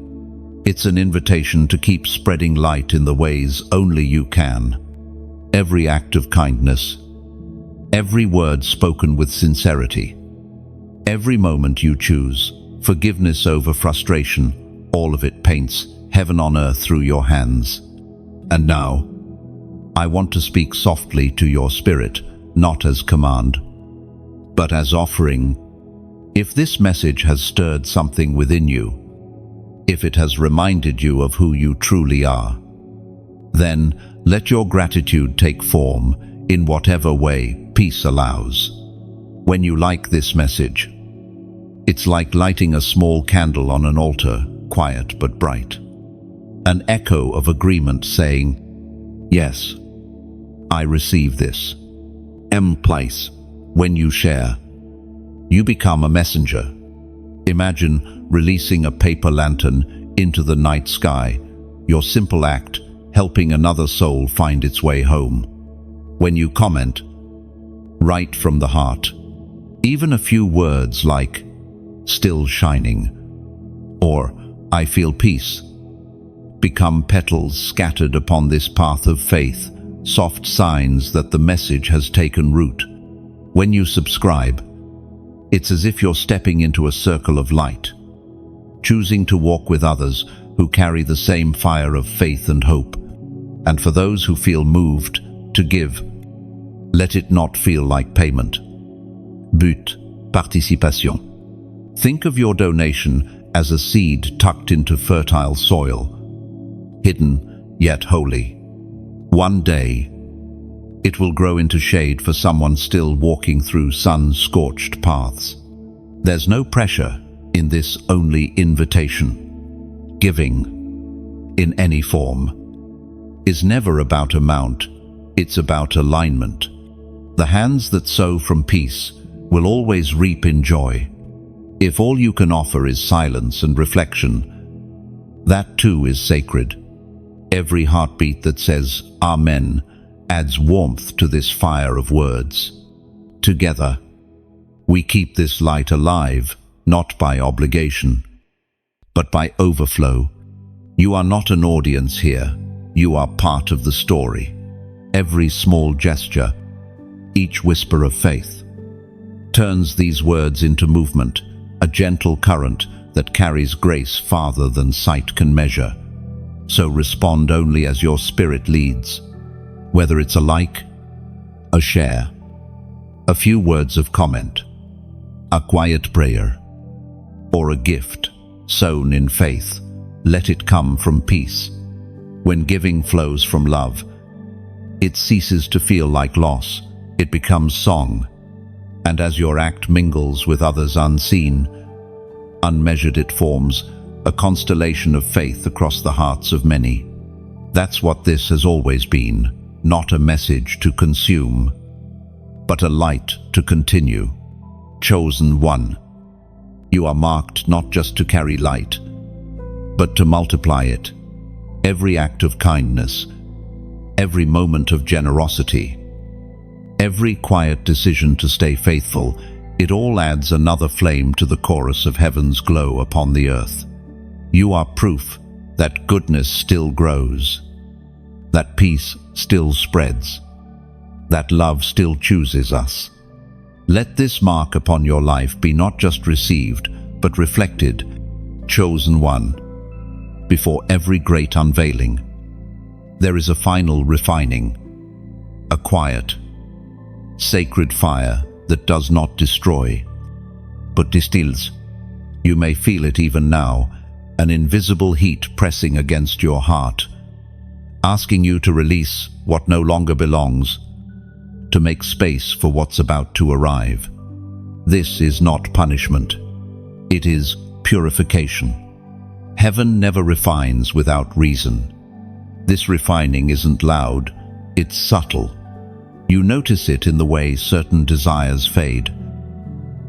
It's an invitation to keep spreading light in the ways only you can. Every act of kindness, every word spoken with sincerity, every moment you choose forgiveness over frustration, all of it paints heaven on earth through your hands. And now, I want to speak softly to your spirit, not as command, but as offering. If this message has stirred something within you, if it has reminded you of who you truly are, then let your gratitude take form in whatever way peace allows. When you like this message, it's like lighting a small candle on an altar, quiet but bright. An echo of agreement saying, "Yes, I receive this." Place. When you share, you become a messenger. Imagine releasing a paper lantern into the night sky, your simple act helping another soul find its way home. When you comment, write from the heart. Even a few words like, "Still shining," or "I feel peace," become petals scattered upon this path of faith, soft signs that the message has taken root. When you subscribe, it's as if you're stepping into a circle of light, choosing to walk with others who carry the same fire of faith and hope. And for those who feel moved to give, let it not feel like payment. But, participation. Think of your donation as a seed tucked into fertile soil, hidden yet holy. One day, it will grow into shade for someone still walking through sun-scorched paths. There's no pressure in this, only invitation. Giving, in any form, is never about amount, it's about alignment. The hands that sow from peace will always reap in joy. If all you can offer is silence and reflection, that too is sacred. Every heartbeat that says Amen adds warmth to this fire of words. Together, we keep this light alive, not by obligation, but by overflow. You are not an audience here, you are part of the story. Every small gesture, each whisper of faith, turns these words into movement, a gentle current that carries grace farther than sight can measure. So respond only as your spirit leads, whether it's a like, a share, a few words of comment, a quiet prayer, or a gift sown in faith. Let it come from peace. When giving flows from love, it ceases to feel like loss, it becomes song. And as your act mingles with others unseen, unmeasured, it forms a constellation of faith across the hearts of many. That's what this has always been, not a message to consume, but a light to continue. Chosen one. You are marked not just to carry light, but to multiply it. Every act of kindness, every moment of generosity, every quiet decision to stay faithful, it all adds another flame to the chorus of heaven's glow upon the earth. You are proof that goodness still grows, that peace still spreads, that love still chooses us. Let this mark upon your life be not just received, but reflected, chosen one. Before every great unveiling, there is a final refining, a quiet, sacred fire that does not destroy, but distills. You may feel it even now, an invisible heat pressing against your heart, asking you to release what no longer belongs, to make space for what's about to arrive. This is not punishment. It is purification. Heaven never refines without reason. This refining isn't loud, it's subtle. You notice it in the way certain desires fade,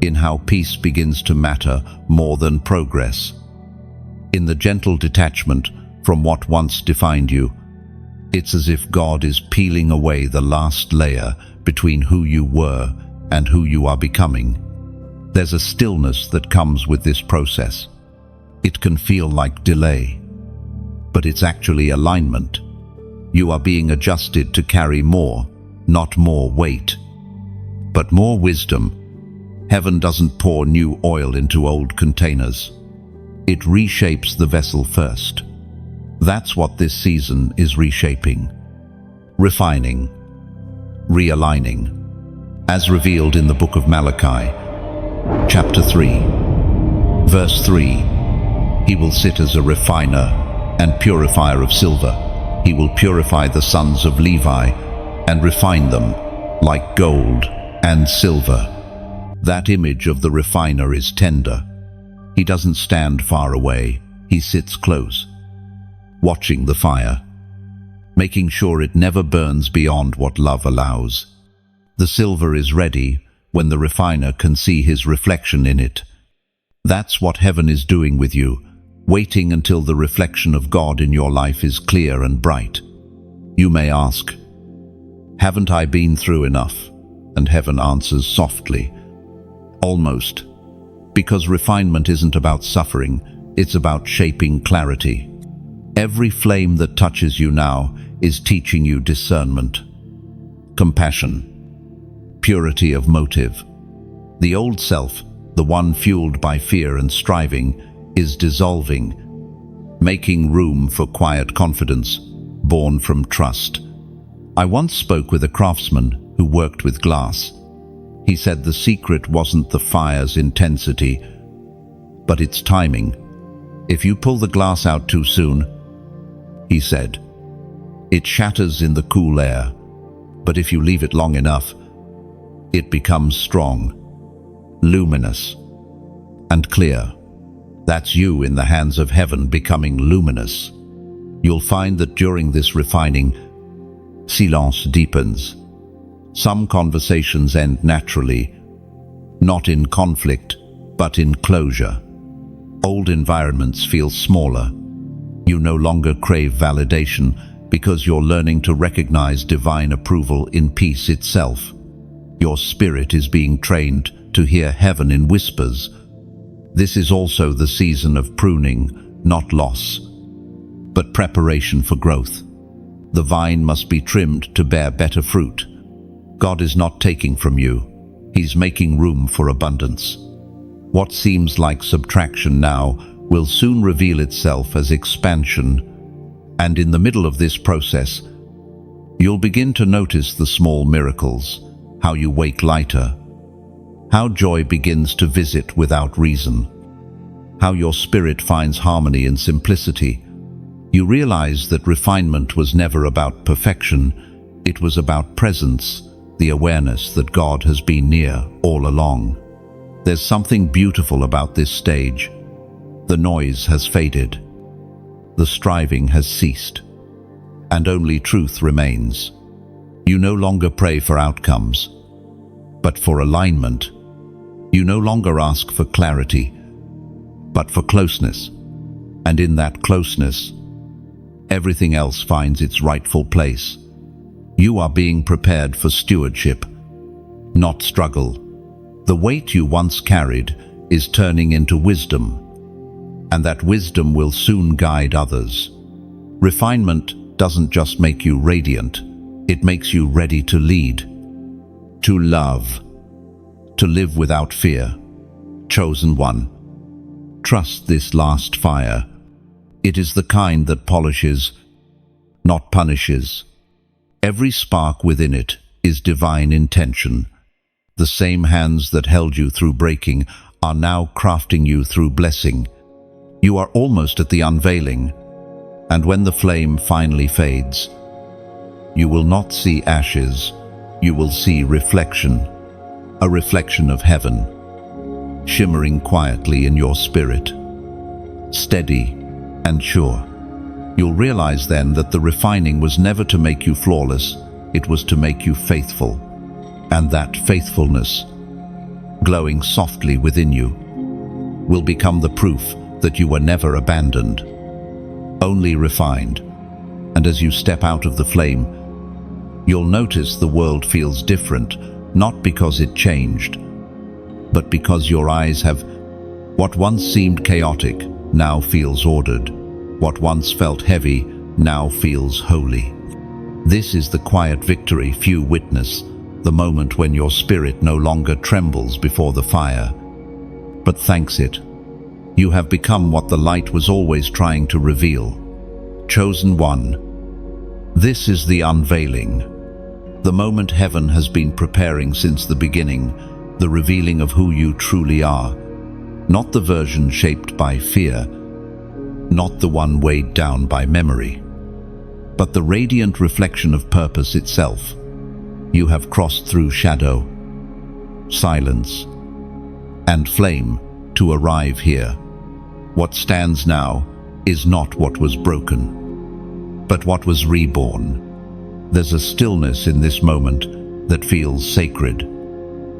in how peace begins to matter more than progress, in the gentle detachment from what once defined you. It's as if God is peeling away the last layer between who you were and who you are becoming. There's a stillness that comes with this process. It can feel like delay, but it's actually alignment. You are being adjusted to carry more, not more weight, but more wisdom. Heaven doesn't pour new oil into old containers. It reshapes the vessel first. That's what this season is reshaping, refining, realigning, as revealed in the book of Malachi, chapter 3, verse 3. He will sit as a refiner and purifier of silver. He will purify the sons of Levi and refine them like gold and silver. That image of the refiner is tender. He doesn't stand far away. He sits close, watching the fire, making sure it never burns beyond what love allows. The silver is ready when the refiner can see his reflection in it. That's what heaven is doing with you, waiting until the reflection of God in your life is clear and bright. You may ask, haven't I been through enough? And heaven answers softly, almost, because refinement isn't about suffering, it's about shaping clarity. Every flame that touches you now is teaching you discernment, compassion, purity of motive. The old self, the one fueled by fear and striving, is dissolving, making room for quiet confidence, born from trust. I once spoke with a craftsman who worked with glass. He said the secret wasn't the fire's intensity, but its timing. If you pull the glass out too soon, he said, it shatters in the cool air, but if you leave it long enough, it becomes strong, luminous, and clear. That's you in the hands of heaven becoming luminous. You'll find that during this refining, silence deepens. Some conversations end naturally, not in conflict, but in closure. Old environments feel smaller. You no longer crave validation because you're learning to recognize divine approval in peace itself. Your spirit is being trained to hear heaven in whispers. This is also the season of pruning, not loss, but preparation for growth. The vine must be trimmed to bear better fruit. God is not taking from you. He's making room for abundance. What seems like subtraction now will soon reveal itself as expansion, and in the middle of this process, you'll begin to notice the small miracles, how you wake lighter, how joy begins to visit without reason, how your spirit finds harmony in simplicity. You realize that refinement was never about perfection, it was about presence, the awareness that God has been near all along. There's something beautiful about this stage. The noise has faded, the striving has ceased, and only truth remains. You no longer pray for outcomes, but for alignment. You no longer ask for clarity, but for closeness. And in that closeness, everything else finds its rightful place. You are being prepared for stewardship, not struggle. The weight you once carried is turning into wisdom, and that wisdom will soon guide others. Refinement doesn't just make you radiant, It makes you ready to lead, to love, to live without fear. Chosen one, trust this last fire. It is the kind that polishes, not punishes. Every spark within it is divine intention. The same hands that held you through breaking are now crafting you through blessing. You are almost at the unveiling, and when the flame finally fades, you will not see ashes, you will see reflection, a reflection of heaven, shimmering quietly in your spirit, steady and sure. You'll realize then that the refining was never to make you flawless, it was to make you faithful. And that faithfulness, glowing softly within you, will become the proof that you were never abandoned, only refined. And as you step out of the flame, you'll notice the world feels different, not because it changed, but because your eyes have, what once seemed chaotic now feels ordered. What once felt heavy now feels holy. This is the quiet victory few witness, the moment when your spirit no longer trembles before the fire, but thanks it. You have become what the light was always trying to reveal. Chosen one. This is the unveiling, the moment heaven has been preparing since the beginning, the revealing of who you truly are, not the version shaped by fear, not the one weighed down by memory, but the radiant reflection of purpose itself. You have crossed through shadow, silence, and flame to arrive here. What stands now is not what was broken, but what was reborn. There's a stillness in this moment that feels sacred.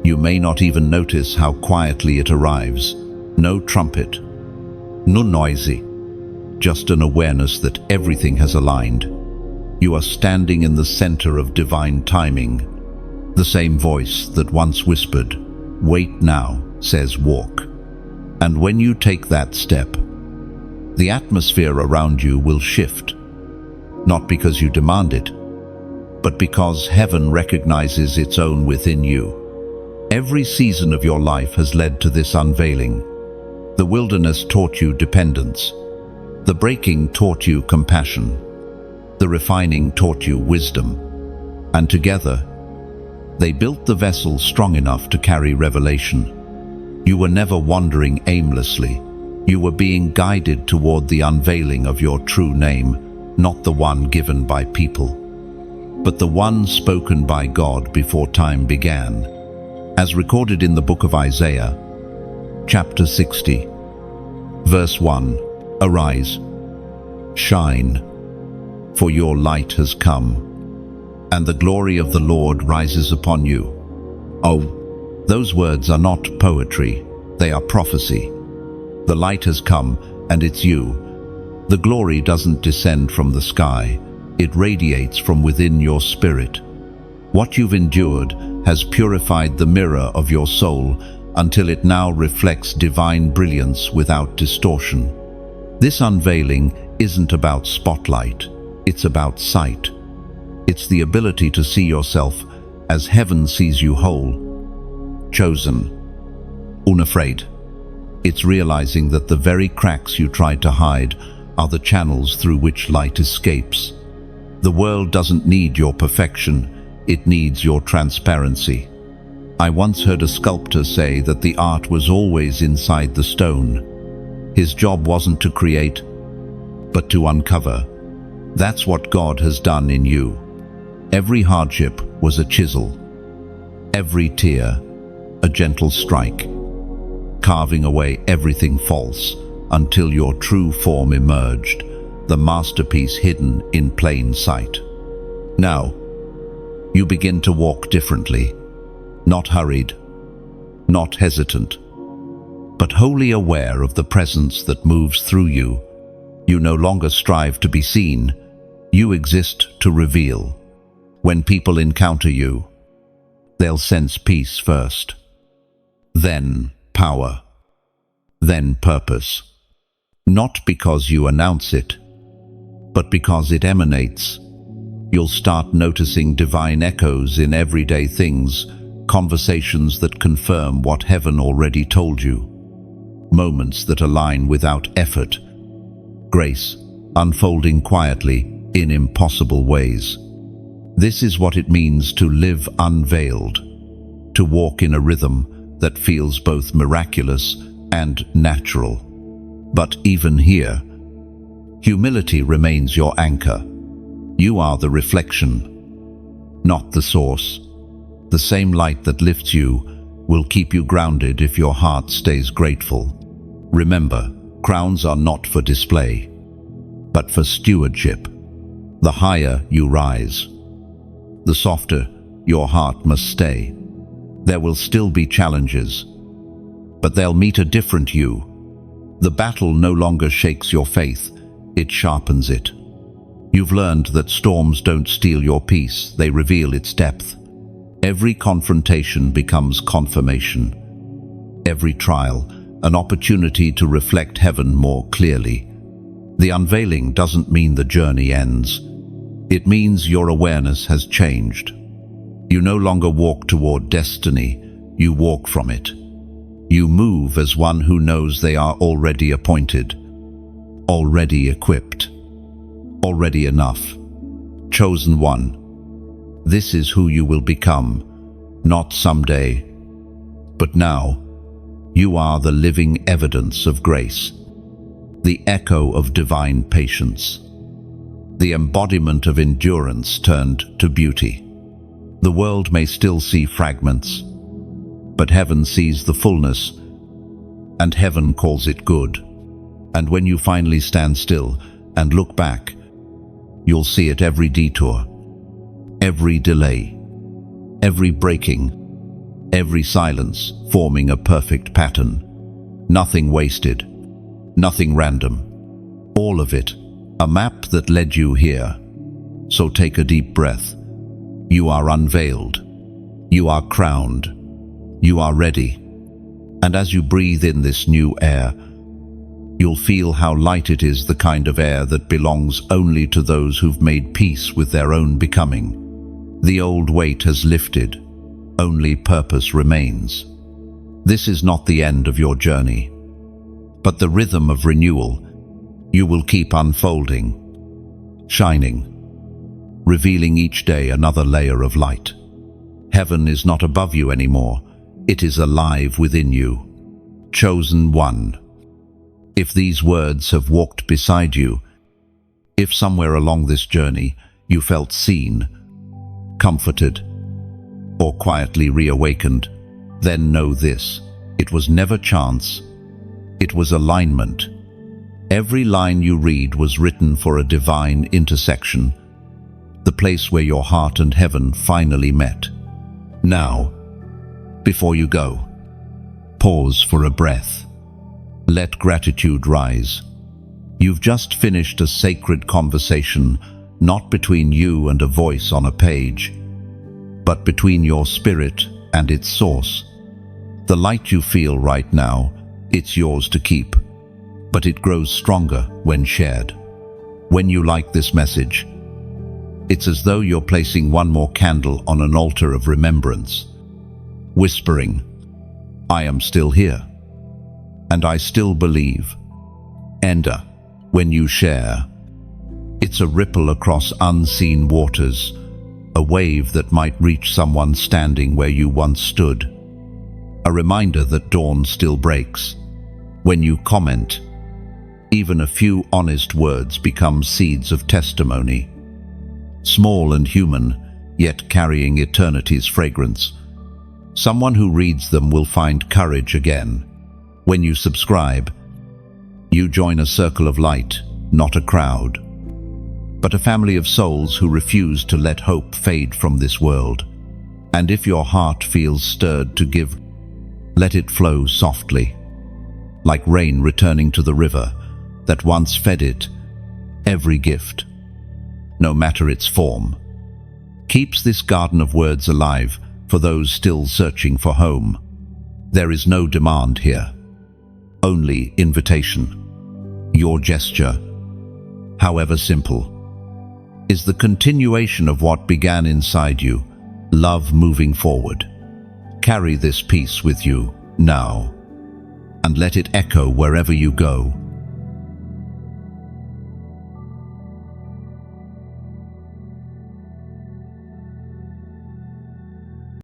You may not even notice how quietly it arrives. No trumpet, no noisy, just an awareness that everything has aligned. You are standing in the center of divine timing. The same voice that once whispered, "Wait now," says, "Walk." And when you take that step, the atmosphere around you will shift, not because you demand it, but because heaven recognizes its own within you. Every season of your life has led to this unveiling. The wilderness taught you dependence. The breaking taught you compassion. The refining taught you wisdom. And together, they built the vessel strong enough to carry revelation. You were never wandering aimlessly. You were being guided toward the unveiling of your true name, not the one given by people, but the one spoken by God before time began. As recorded in the book of Isaiah, chapter 60, verse 1, "Arise, shine, for your light has come, and the glory of the Lord rises upon you." Oh, those words are not poetry, they are prophecy. The light has come, and it's you. The glory doesn't descend from the sky, it radiates from within your spirit. What you've endured has purified the mirror of your soul until it now reflects divine brilliance without distortion. This unveiling isn't about spotlight, it's about sight. It's the ability to see yourself as heaven sees you whole, chosen, unafraid. It's realizing that the very cracks you tried to hide are the channels through which light escapes. The world doesn't need your perfection, it needs your transparency. I once heard a sculptor say that the art was always inside the stone. His job wasn't to create, but to uncover. That's what God has done in you. Every hardship was a chisel, every tear a gentle strike, carving away everything false until your true form emerged, the masterpiece hidden in plain sight. Now, you begin to walk differently, not hurried, not hesitant, but wholly aware of the presence that moves through you. You no longer strive to be seen, you exist to reveal. When people encounter you, they'll sense peace first, then power, then purpose. Not because you announce it, but because it emanates. You'll start noticing divine echoes in everyday things, conversations that confirm what heaven already told you, moments that align without effort, grace unfolding quietly in impossible ways. This is what it means to live unveiled, to walk in a rhythm that feels both miraculous and natural. But even here, humility remains your anchor. You are the reflection, not the source. The same light that lifts you will keep you grounded if your heart stays grateful. Remember, crowns are not for display, but for stewardship. The higher you rise, the softer your heart must stay. There will still be challenges, but they'll meet a different you. The battle no longer shakes your faith, it sharpens it. You've learned that storms don't steal your peace, they reveal its depth. Every confrontation becomes confirmation. Every trial, an opportunity to reflect heaven more clearly. The unveiling doesn't mean the journey ends. It means your awareness has changed. You no longer walk toward destiny, you walk from it. You move as one who knows they are already appointed, already equipped, already enough, chosen one. This is who you will become, not someday, but now. You are the living evidence of grace, the echo of divine patience, the embodiment of endurance turned to beauty. The world may still see fragments, but heaven sees the fullness, and heaven calls it good. And when you finally stand still and look back, you'll see it every detour, every delay, every breaking, every silence forming a perfect pattern. Nothing wasted, nothing random. All of it, a map that led you here. So take a deep breath. You are unveiled. You are crowned. You are ready. And as you breathe in this new air, you'll feel how light it is, the kind of air that belongs only to those who've made peace with their own becoming. The old weight has lifted. Only purpose remains. This is not the end of your journey, but the rhythm of renewal. You will keep unfolding, shining, revealing each day another layer of light. Heaven is not above you anymore. It is alive within you. Chosen one. If these words have walked beside you, if somewhere along this journey you felt seen, comforted, or quietly reawakened, then know this: it was never chance, it was alignment. Every line you read was written for a divine intersection, the place where your heart and heaven finally met. Now, before you go, pause for a breath. Let gratitude rise. You've just finished a sacred conversation, not between you and a voice on a page, but between your spirit and its source. The light you feel right now, it's yours to keep, but it grows stronger when shared. When you like this message, it's as though you're placing one more candle on an altar of remembrance, whispering, "I am still here, and I still believe." And when you share, it's a ripple across unseen waters, a wave that might reach someone standing where you once stood. A reminder that dawn still breaks. When you comment, even a few honest words become seeds of testimony. Small and human, yet carrying eternity's fragrance. Someone who reads them will find courage again. When you subscribe, you join a circle of light, not a crowd, but a family of souls who refuse to let hope fade from this world. And if your heart feels stirred to give, let it flow softly, like rain returning to the river that once fed it. Every gift, no matter its form, keeps this garden of words alive for those still searching for home. There is no demand here, only invitation. Your gesture, however simple, is the continuation of what began inside you, love moving forward. Carry this peace with you now, and let it echo wherever you go.